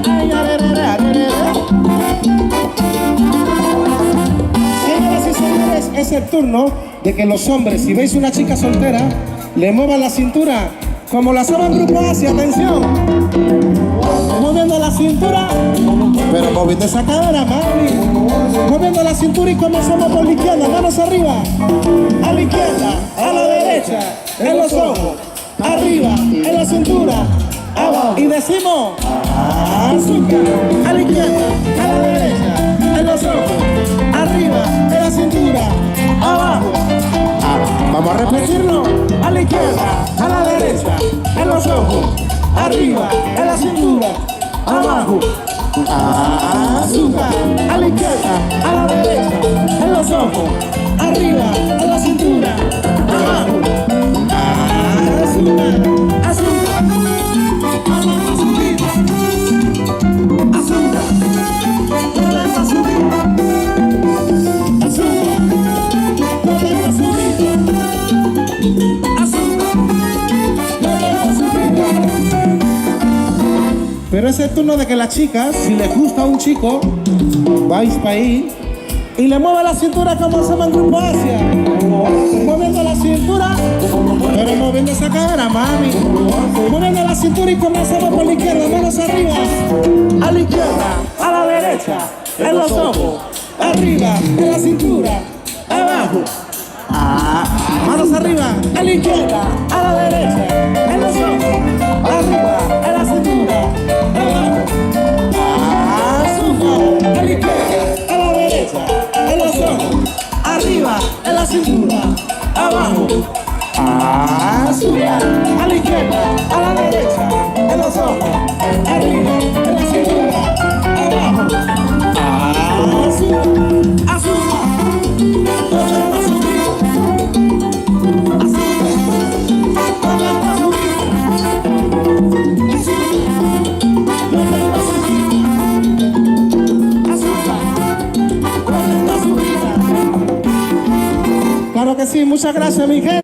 Ay, arerere, arerere. Señoras y señores, es el turno de que los hombres, si veis una chica soltera, le muevan la cintura como la saben Grupo Asia. Atención, moviendo la cintura, pero moviendo esa cadera, mami. Moviendo la cintura y comenzamos por la izquierda, manos arriba. A la izquierda, a la derecha, en los ojos, arriba, en la cintura, abajo. Y decimos azúcar. A la izquierda, a la derecha, en los ojos, arriba, en la cintura, abajo. Vamos a repetirlo. A la izquierda, a la derecha, en los ojos, arriba, en la cintura, abajo. Azúcar. A la izquierda, a la derecha, en los ojos, arriba, en la cintura, abajo. Azúcar. Azúcar. Vamos a subir. Azúcar. Vamos a subir. Azúcar. Vamos a subir. Azúcar. Vamos a subir. Pero es el turno de que las chicas, si les gusta a un chico, vais para ahí y le mueve la cintura como hacemos en Grupo Asia. Moviendo la cintura, pero moviendo esa cadera, mami. Moviendo la cintura y comenzamos por la izquierda, manos arriba. A la izquierda, a la derecha, en los ojos, arriba, en la cintura, abajo. Manos arriba, a la izquierda, a la derecha, en los ojos, arriba, en la cintura, abajo. Azúcar, a la izquierda, a la derecha, en los ojos, arriba, en la cintura, abajo. Azúcar, a la izquierda, a la derecha, en los ojos, arriba, en la cintura, abajo. Azúcar, azúcar. Claro que sí, muchas gracias, mi gente.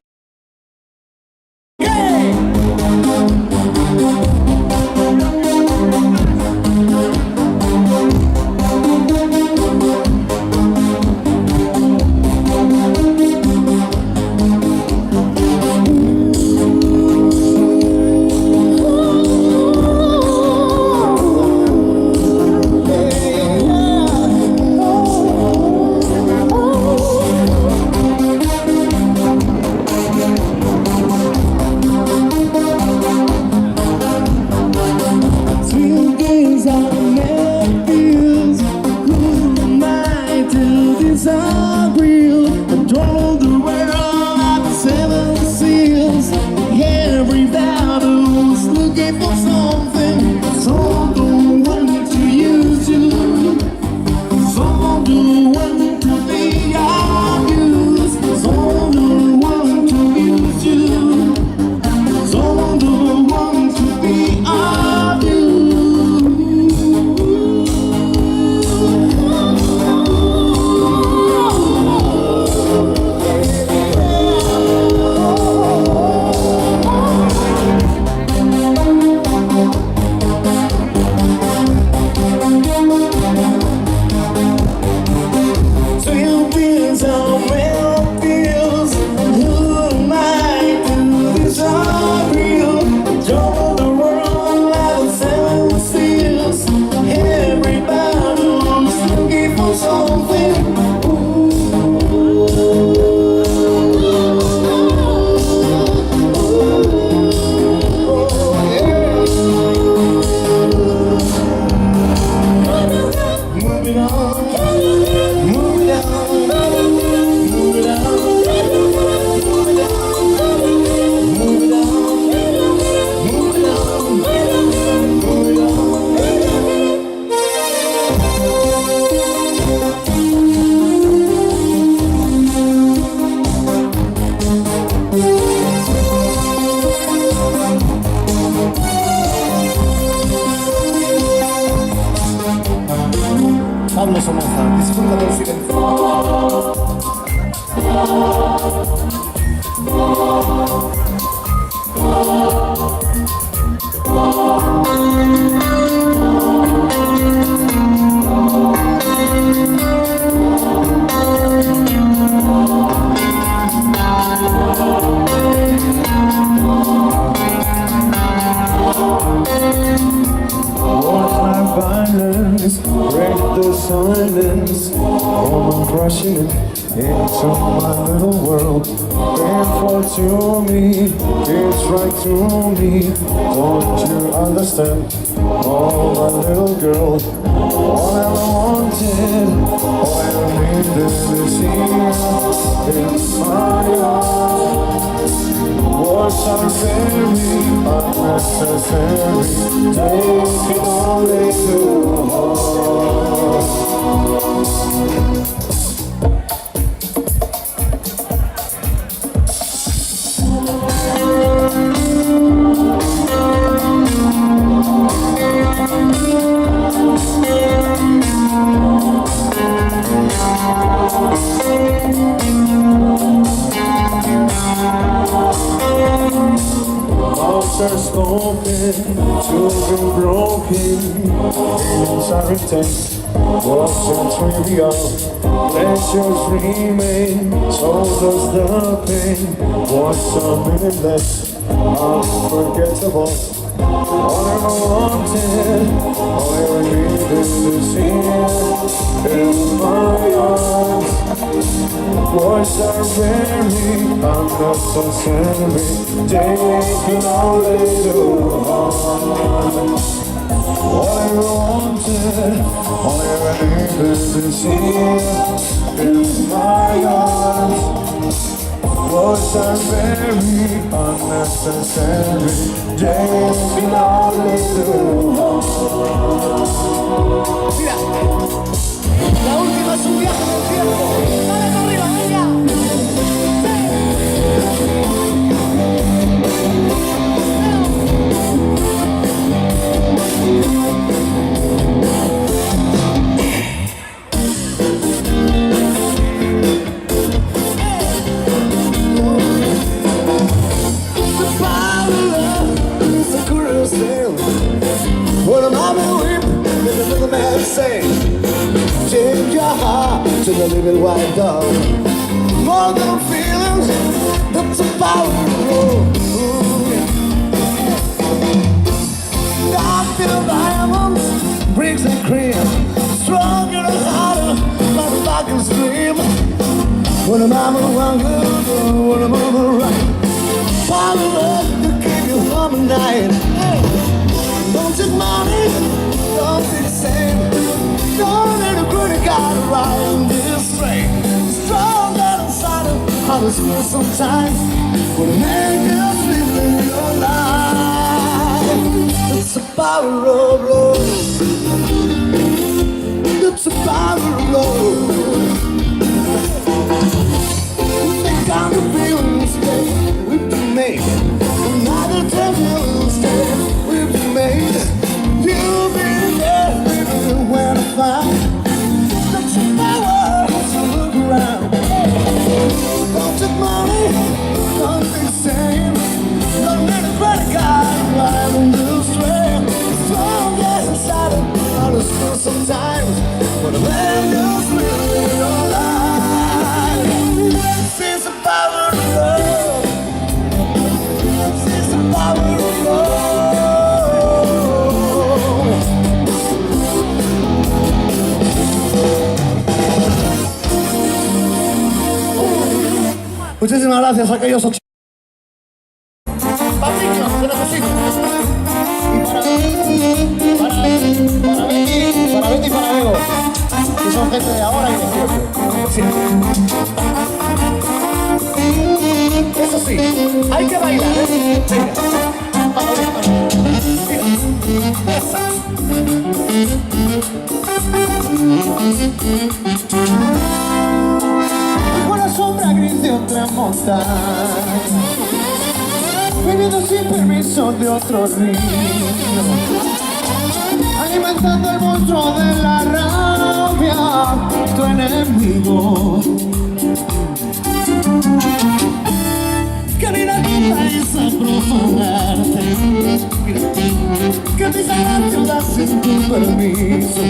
Pablo Somoza, disfruta del silencio. Violence, break the silence. Woman crushing it into my little world. Painful to me, it's right to me. Don't you understand? Oh, my little girl. All I wanted, all I needed is here in my arms. Words are very unnecessary. Take it only to heart. Mouths are spoken, children broken, dreams are intense, walks are trivial, pleasures remain, so does the pain. What's a meaningless, unforgettable. All I ever wanted, all I ever needed is here in my arms. Words are very unnecessary days can only do harm. All I wanted, all I needed to see is my arms. Was I very unnecessary days can only do harm. Mira, la última es un viaje en el tiempo. Dale para arriba, venga. What am I gonna whip? Let another man say, change your heart to the living white dog. More than feelings, that's a power. I feel diamonds, bricks and cream, stronger and harder, like I can scream. What am I gonna do? What am I gonna write? Power to keep you home at night. Don't take money, don't take same. Don't let a pretty guy ride this train. Strong and inside of how it's feel sometimes. What a man just living your life. It's a power of love. It's a power of love. The kind of feelings that we can make. Another time we'll stay. Made. You've been there when I find that your power to look around. Don't take money, don't be sane. Don't need a credit card, ride on the train. Strong as inside of all the school sometimes. When a man just living your life. This is the power of love. This is the power of love. Muchísimas gracias a aquellos 8. Patricio, te necesito. Y para Betty y para Bego, que son gente de ahora y de siempre. Eso sí, hay que bailar, ¿eh? Venga. Vamos, mira. Esa. Sombra gris de otra montaña, venido sin permiso de otro río, alimentando el monstruo de la rabia, tu enemigo. Camina tu país a profanarte, que pisar la ciudad sin tu permiso.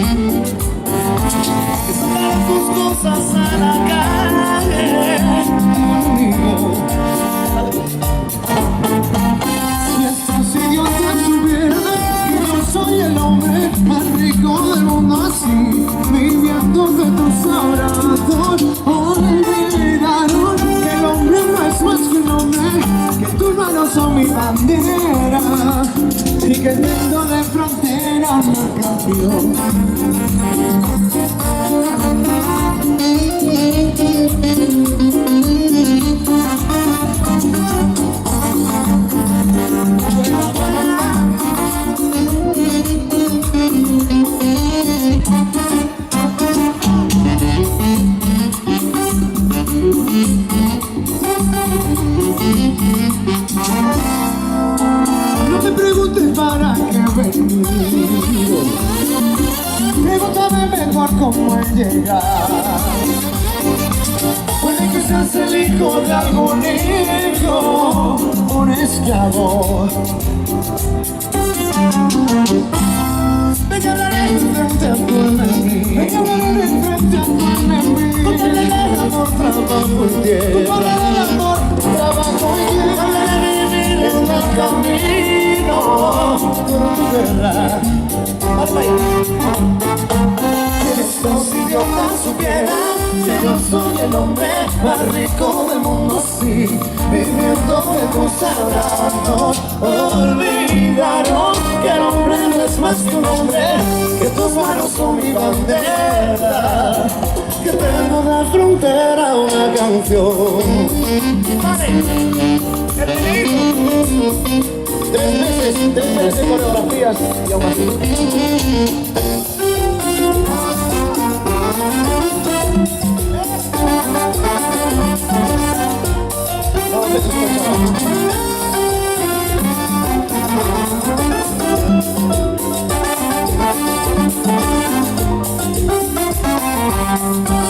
Que sacar tus cosas a la calle conmigo. Si estos idiotas supieran que yo soy el hombre más rico del mundo, así viviendo de tus abrazos, olvidaron que el hombre no es más que un hombre, que tus manos son mi bandera y que tengo de frontera una canción. No me preguntes para qué he venido, pregúntame mejor cómo he llegado. Puede que seas el hijo de algún hijo, un esclavo. Ven y hablaré frente a tu enemigo. Ven y hablaré frente a tu enemigo. Contarle del amor, trabajo y tierra. Contarle del amor, trabajo y tierra. Hablaré de vivir en el camino por tu guerra. Que estos idiotas supieran que yo soy el hombre más rico del mundo, sí, viviendo de tus abrazos. Olvidaron que el hombre no es más que un hombre, que tus manos son mi bandera, que tengo de frontera una canción. Tres meses de coreografías y aún así.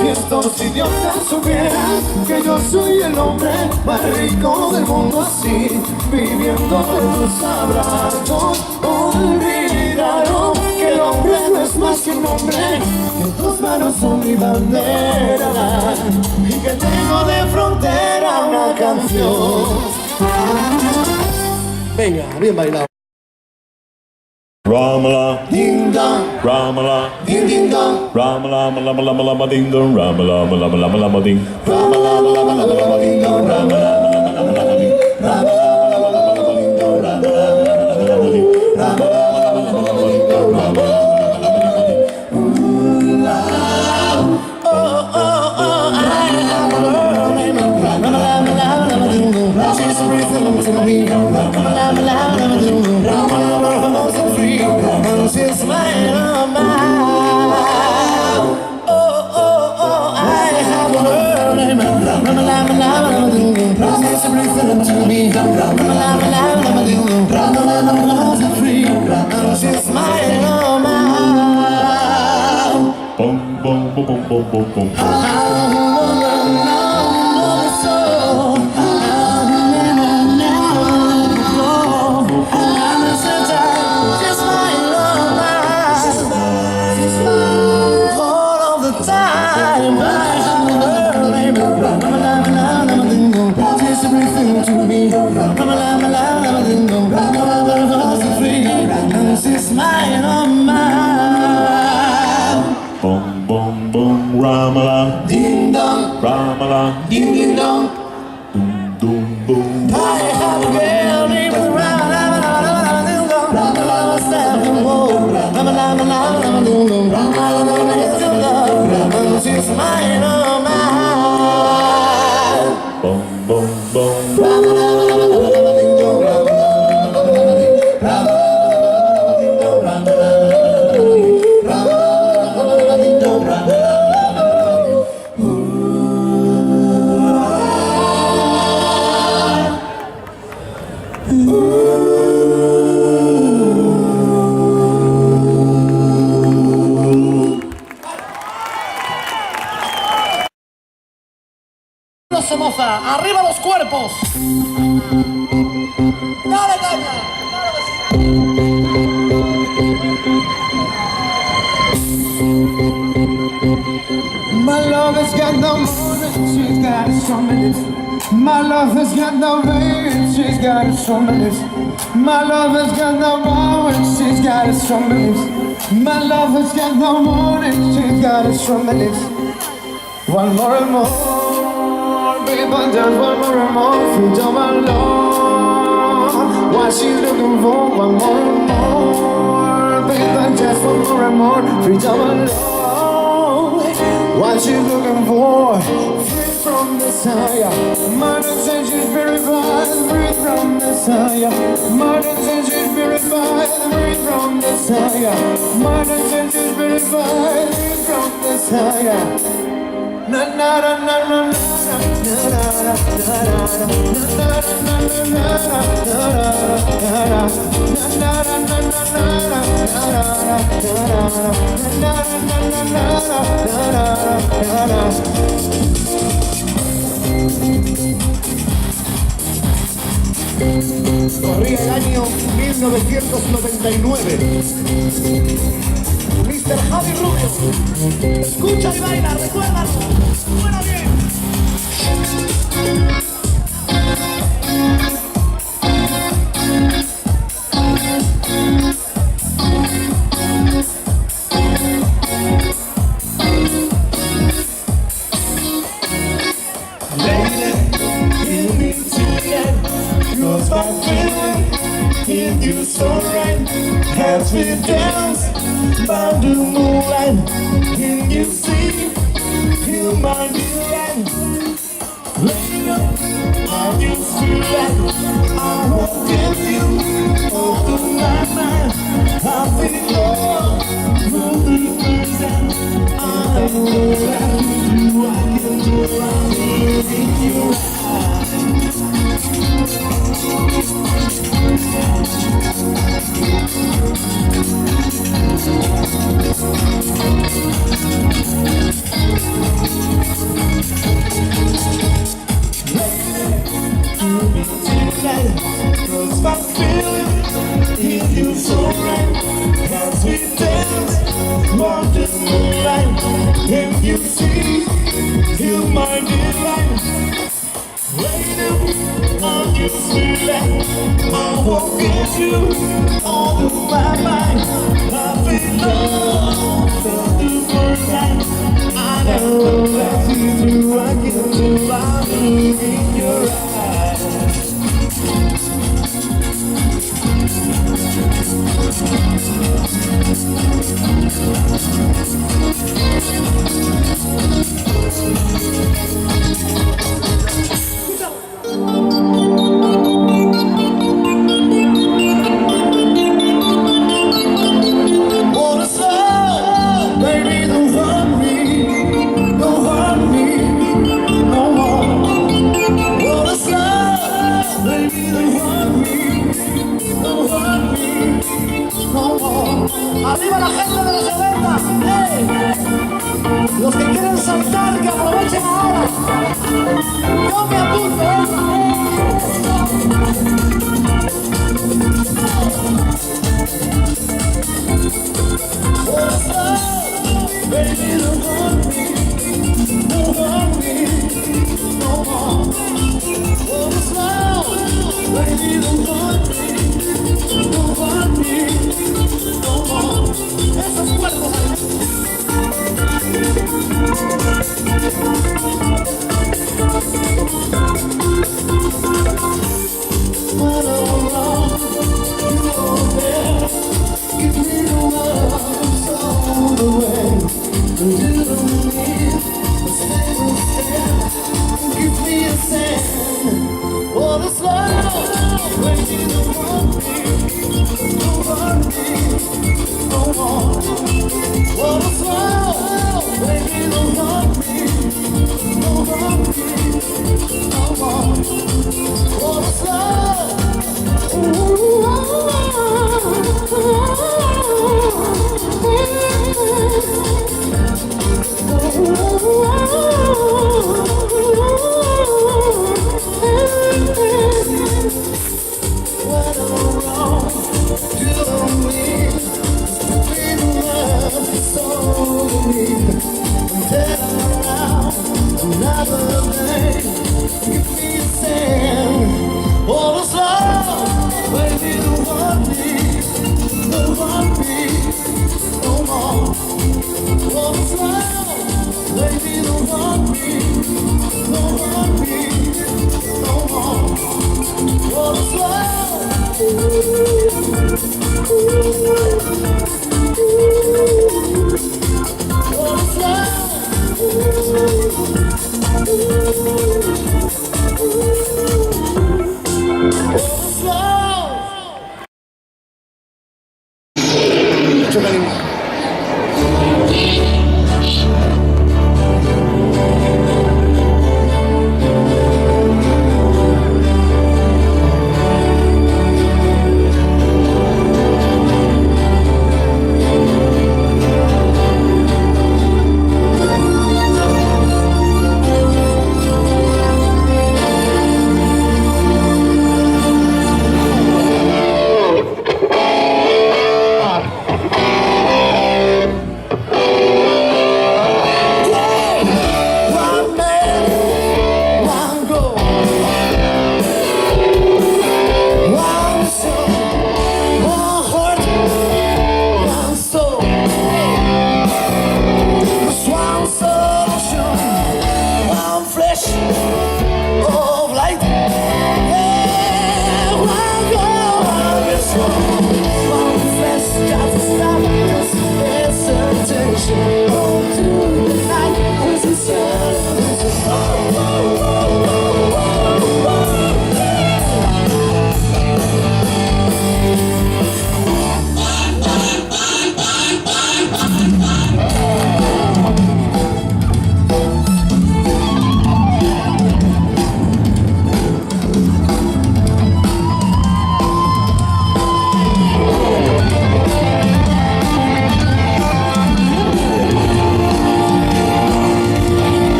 Si estos idiotas supieran que yo soy el hombre más rico del mundo, así, viviendo de tus abrazos, olvidaron que el hombre no es más que un hombre, que tus manos son mi bandera y que tengo de frontera una canción. Venga, bien bailado. Ramala, Ding dong, Ramala, ding ding dong, Ramala, Lama Lama Lama Ding Dong, Ramala, Lama Lama Lama Ding, Rama lama lama lama lama ding dong, Rama lama lama lama lama ding, Rama lama lama lama lama ding dong, Rama lama lama lama lama ding, Rama lama lama lama lama ding dong, Rama lama lama lama lama ding. Ooh la, oh oh oh, I have a girl named Rama lama lama lama ding dong, she's breathing into me, Rama lama lama lama ding dong, Rama lama lama so free, and she's smiling on my. She's smiling on my. Boom, boom, boom, boom, boom, boom, boom. Boom, boom, boom, Ramala, Ding dong, Ramala, ding ding dong. boom, boom, boom. I have a girl named Rama lama lama lama ding dong, Rama lama seven whoa, Rama lama lama lama ding dong, Rama lama lama ding dong, and she's smiling on my. Boom, boom, boom. Rama lama lama lama lama ding dong, Rama lama lama lama ding, Rama lama lama ding dong, Rama lama lama ding dong, Rama lama lama ding. Somoza, arriba los cuerpos. Dale caña. My love has got no motive, she's got a strong belief. My love has got no baby, she's got a strong belief. My love has got no power, she's got a strong belief. My love has got no motive, she's got a strong belief. One more and more, people, just one more and more, freedom alone. What she's looking for, one more and more, people, just one more and more, freedom alone. What she's looking for, free from desire. Modern says she's verified, free from desire. Modern says she's verified, free from desire. Modern says she's verified, free from desire. Na na na na na na Corría el año 1999. Mr. Javi Rubio. Escucha y baila, recuérdalo. Suena bien. dance by the moonlight, can you see? Feel my delight. Later, I just feel like I won't get you over my mind. I feel love through the person. I know that you I can do. I need in your cause my feeling in you so right. As we dance, walk the moonlight, can you see, feel my delight. Later, on you feel that I won't get you all of my mind. I feel love from the first time. I know that you do, I can do, I look in your eyes. ¡Arriba la gente de la cerveza! ¡Hey! Los que quieren saltar, que aprovechen ahora. Yo me apunto,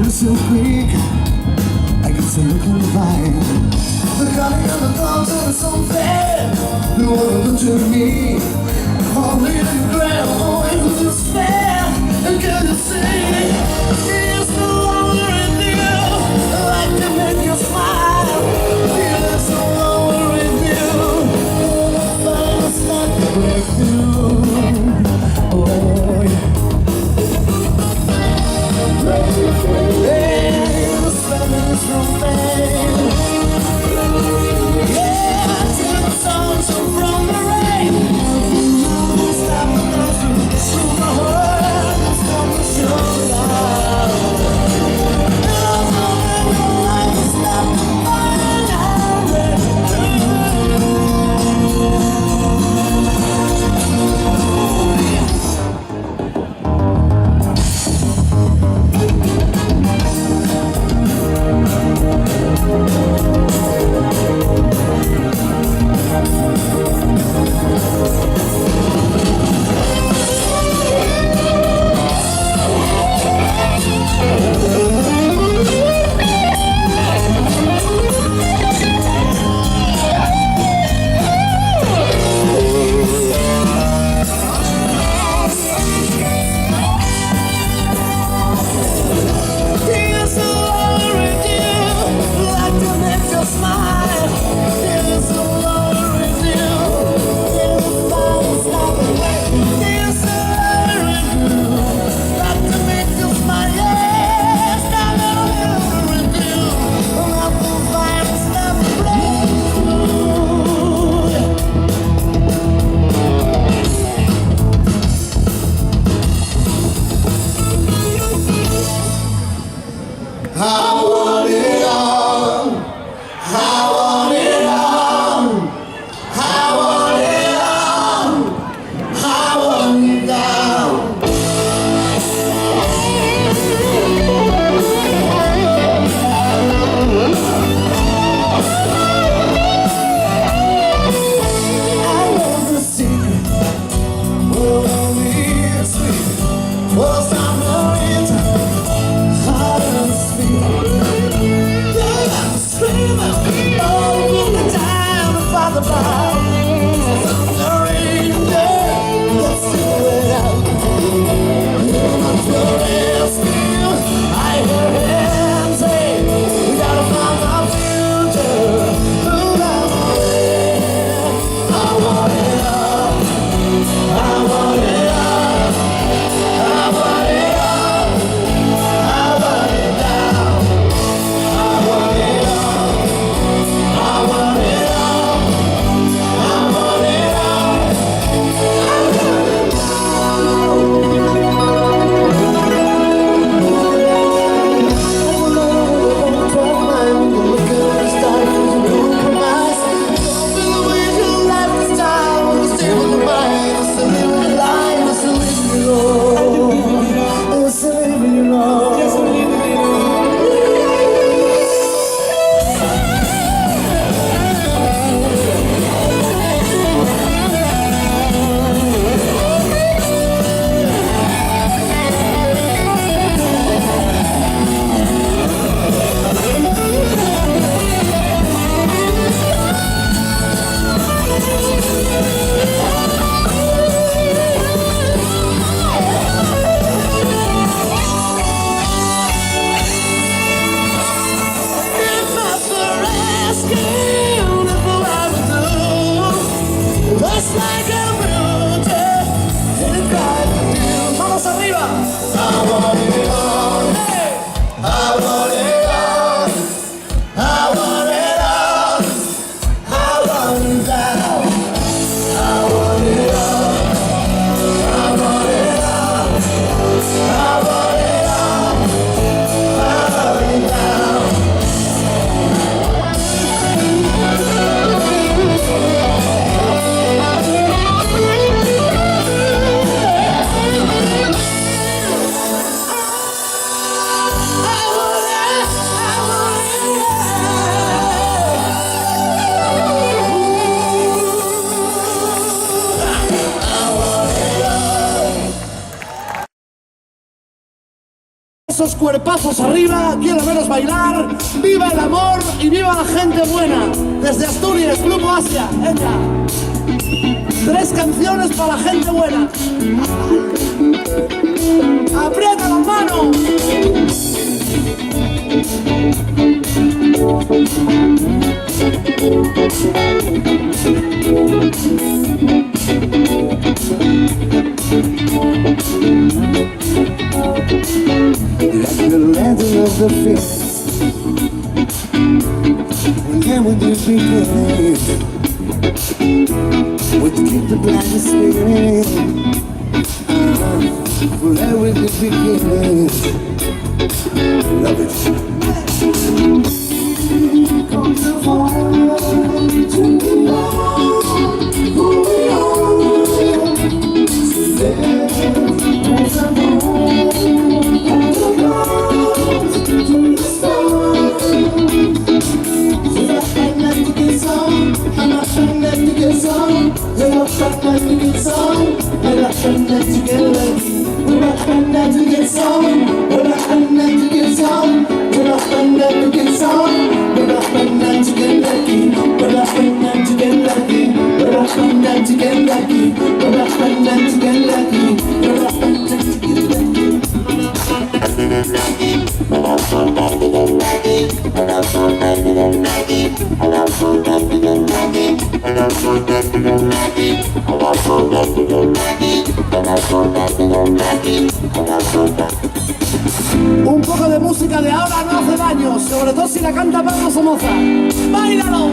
so quick, I get to look on the vine. The cutting of the thumbs and it's unfair. You wanna look to me, only the ground, always despair. And can you see, it's no longer in you, I like to make you smile. It's no longer in you, the fire's not to break through. Oh yeah. esos cuerpazos arriba, quiero veros bailar. ¡Viva el amor y viva la gente buena! Desde Asturias, Grupo Asia, venga. 3 canciones para la gente buena. ¡Aprieta las manos! Like the legend of the phoenix, when would you begin? Would you keep the blindness spirit? Where would you begin? Love it. Come to fall to who we are. There's a Un poco de música de ahora no hace daño, sobre todo si la canta Pablo Somoza. ¡Báilalo!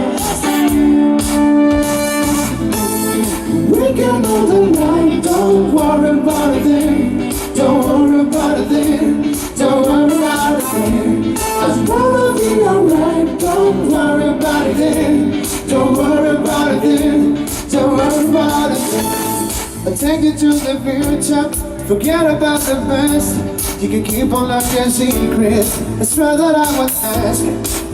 We can hold the night, don't worry about a thing. Don't worry about a thing. Don't worry about a thing. Cause we'll be alright, don't worry about a thing. Don't worry about a thing. Don't worry about a thing. I take you to the future, forget about the past. You can keep all of your secrets. It's rather that I would ask.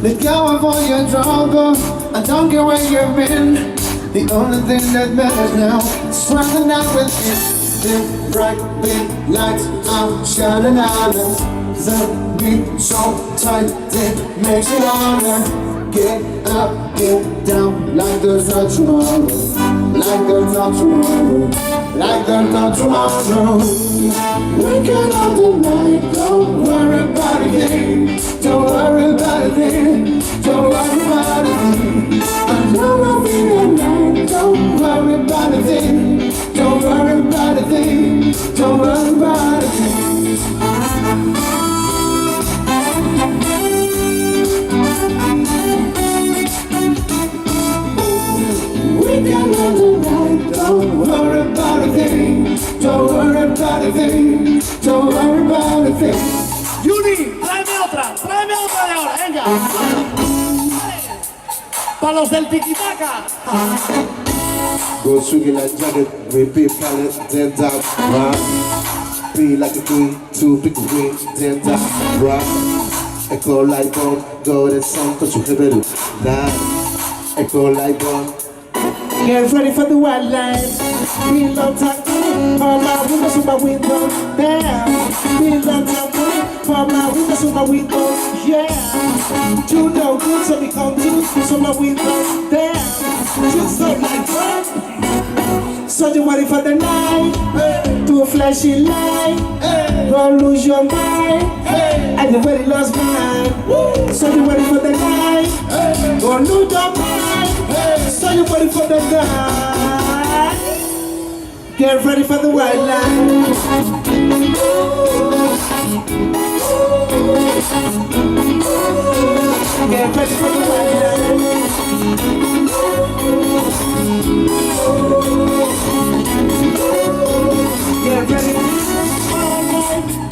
Let go of all your trouble. I don't care where you've been. The only thing that matters now is running out within. The bright big lights are shining on us. The beat so tight it makes it harder. Get up, get down like there's no tomorrow. Like there's no tomorrow. Like there's no tomorrow. We can all the night, don't worry about a thing. Don't worry about a thing. Don't worry about a thing. I know I'll be alright, don't worry about a thing. Don't worry about a thing. Don't worry about a thing. We can all the night, don't worry about a thing. Don't worry about a thing. Don't worry about a thing. Juni, tráeme otra de ahora, venga. Para los del tiquitaca. Go swinging like Jagger, we be pallet, then down, rock. Be like a queen, 2 pick a queen, then down, rock. Echo like bone, go that song, cause you have it. Nah, echo like bone. Get ready for the wildlife. We love talking. All my windows on my window. Damn. We love talking. All my windows on my window. Yeah. You know good, so we come to. So my window. Damn. Just so like fun. So you ready for the night? To a flashing light. Don't lose your mind. And you ready lost mind. So you ready for the night? Don't lose your mind. So you ready for the night? Get ready for the white line. Get ready for the white line. Get ready.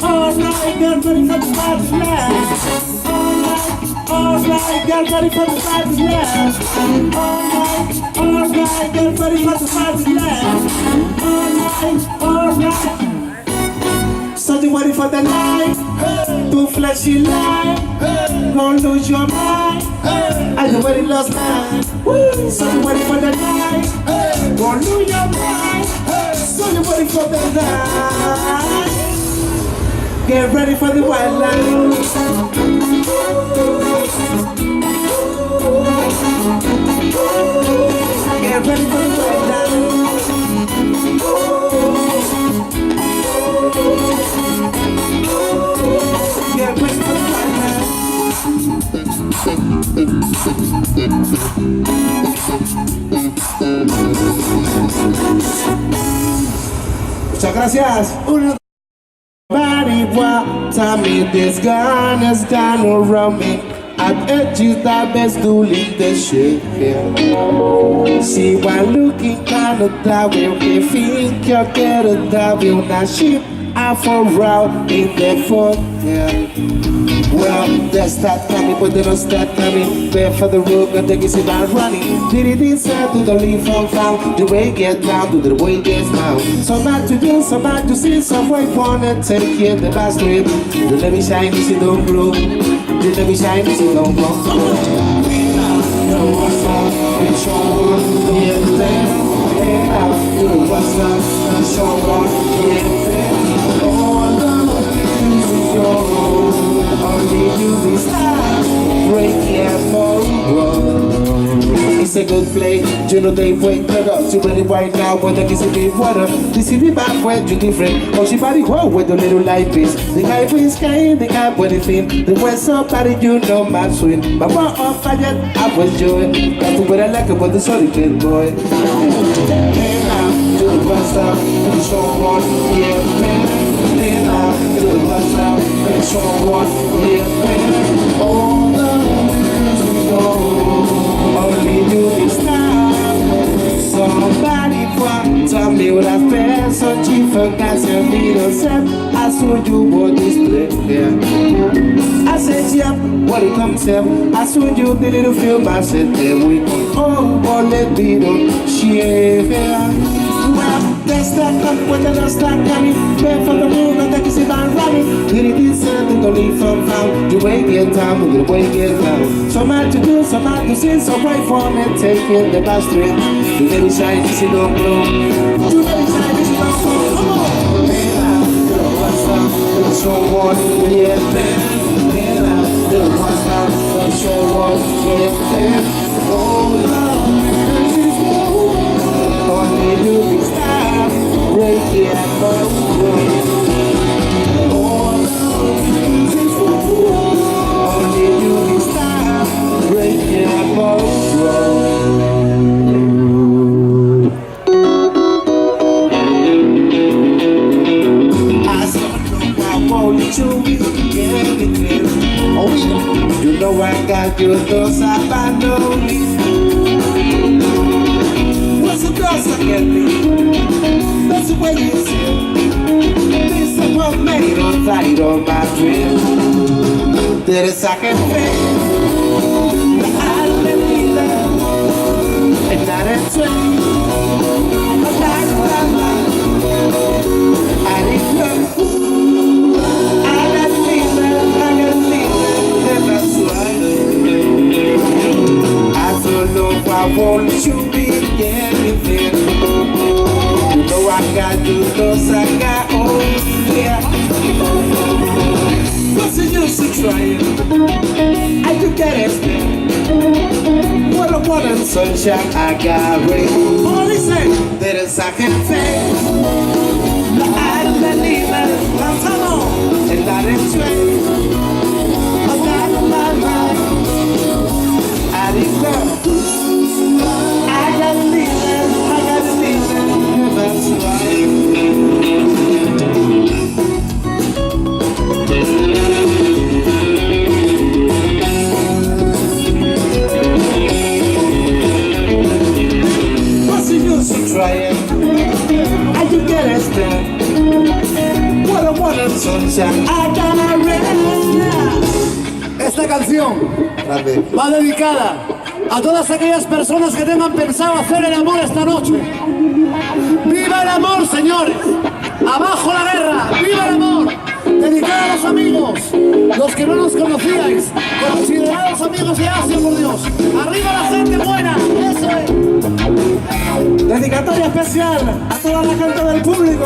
All right, get ready for the white line. Alright, get ready for the party now. Alright, get ready for the party now. Alright. So you ready for the night? To flashy light. Don't lose your mind. Are you ready lost mind? So you ready for the night? Don't lose your mind. So you ready for the night? Get ready for the white line. Get ready for the white line. Get ready for the white line. Muchas gracias. Body what time it is gone has gone around me. At edges that best to leave the shit here. See why looking kind of that way. They think you get it that way. Now shit I for out in the front, yeah. Well, they start coming, but they don't start coming. There for the road, and they can see by running. Did it inside to the leaf on found. The way get down to the way it gets down. So back to do, so back to see, some way wanna take it the best way. You let me shine, you see don't glow. You let me shine, you see don't glow. You know what's up, it's your world, yeah, there. You know what's up, it's your world, yeah, there. Only you be stop, break your phone. It's a good play, you know they wake it up. You ready right now, but I can see the water. This is the back when you different. Oh, she body go with the little light piece. The guy is sky, the guy with the fin. The west somebody you know my swing. My one off I get, I was doing. That's what I like about the sorry kid boy. Hey now, do the best up, the show on, yeah, man. Hey now, do the best up, the show on, yeah, man. All the ways we go, only you is now. Somebody tell me what I felt, so she forgot your little step. I saw you on display, yeah. I said, yep, what it comes up. I saw you the little film, I said, there we go. Oh, let me know, yeah. Well, they start coming, when they don't start coming. Back from the moon, and they can see my running. Did it inside to the leaf from found. The way get down, the way get down. So much to do, so much to see, so wait for me, take it the best street. You let me shine, you see don't blow. You let me shine, you see don't blow. Come on! Hey now, you know what's up, you show one, yeah, man. Hey now, you know what's up, you show one, yeah, man. Oh, love, only you be stop, break it up, only you be stop, break it up, I saw no, I wanted you, yeah, oh, you know I got you, those I know me. What's the girls I get me? That's the way you feel. This is what made on fight on my dream. There is I can feel. I believe that. And not a train. I didn't know. I got feeling. And that's why I don't know if I want you be anything. You know I got you, those I got, oh yeah. What's the use of trying? I could get it. What a water sunshine I got rain. Oh listen, there is I can feel. I believe it, come on, and not in train. I got my mind. I didn't know. I gotta leave it, that's right. What's the use of trying? I could get it done. What a wonderful sunshine I gotta rest. Esta canción va dedicada a todas aquellas personas que tengan pensado hacer el amor esta noche. ¡Viva el amor, señores! ¡Abajo la guerra! ¡Viva el amor! Dedicada a los amigos, los que no nos conocíais, considerados amigos de Asia, por Dios. ¡Arriba la gente buena! ¡Eso es! Dedicatoria especial a toda la gente del público.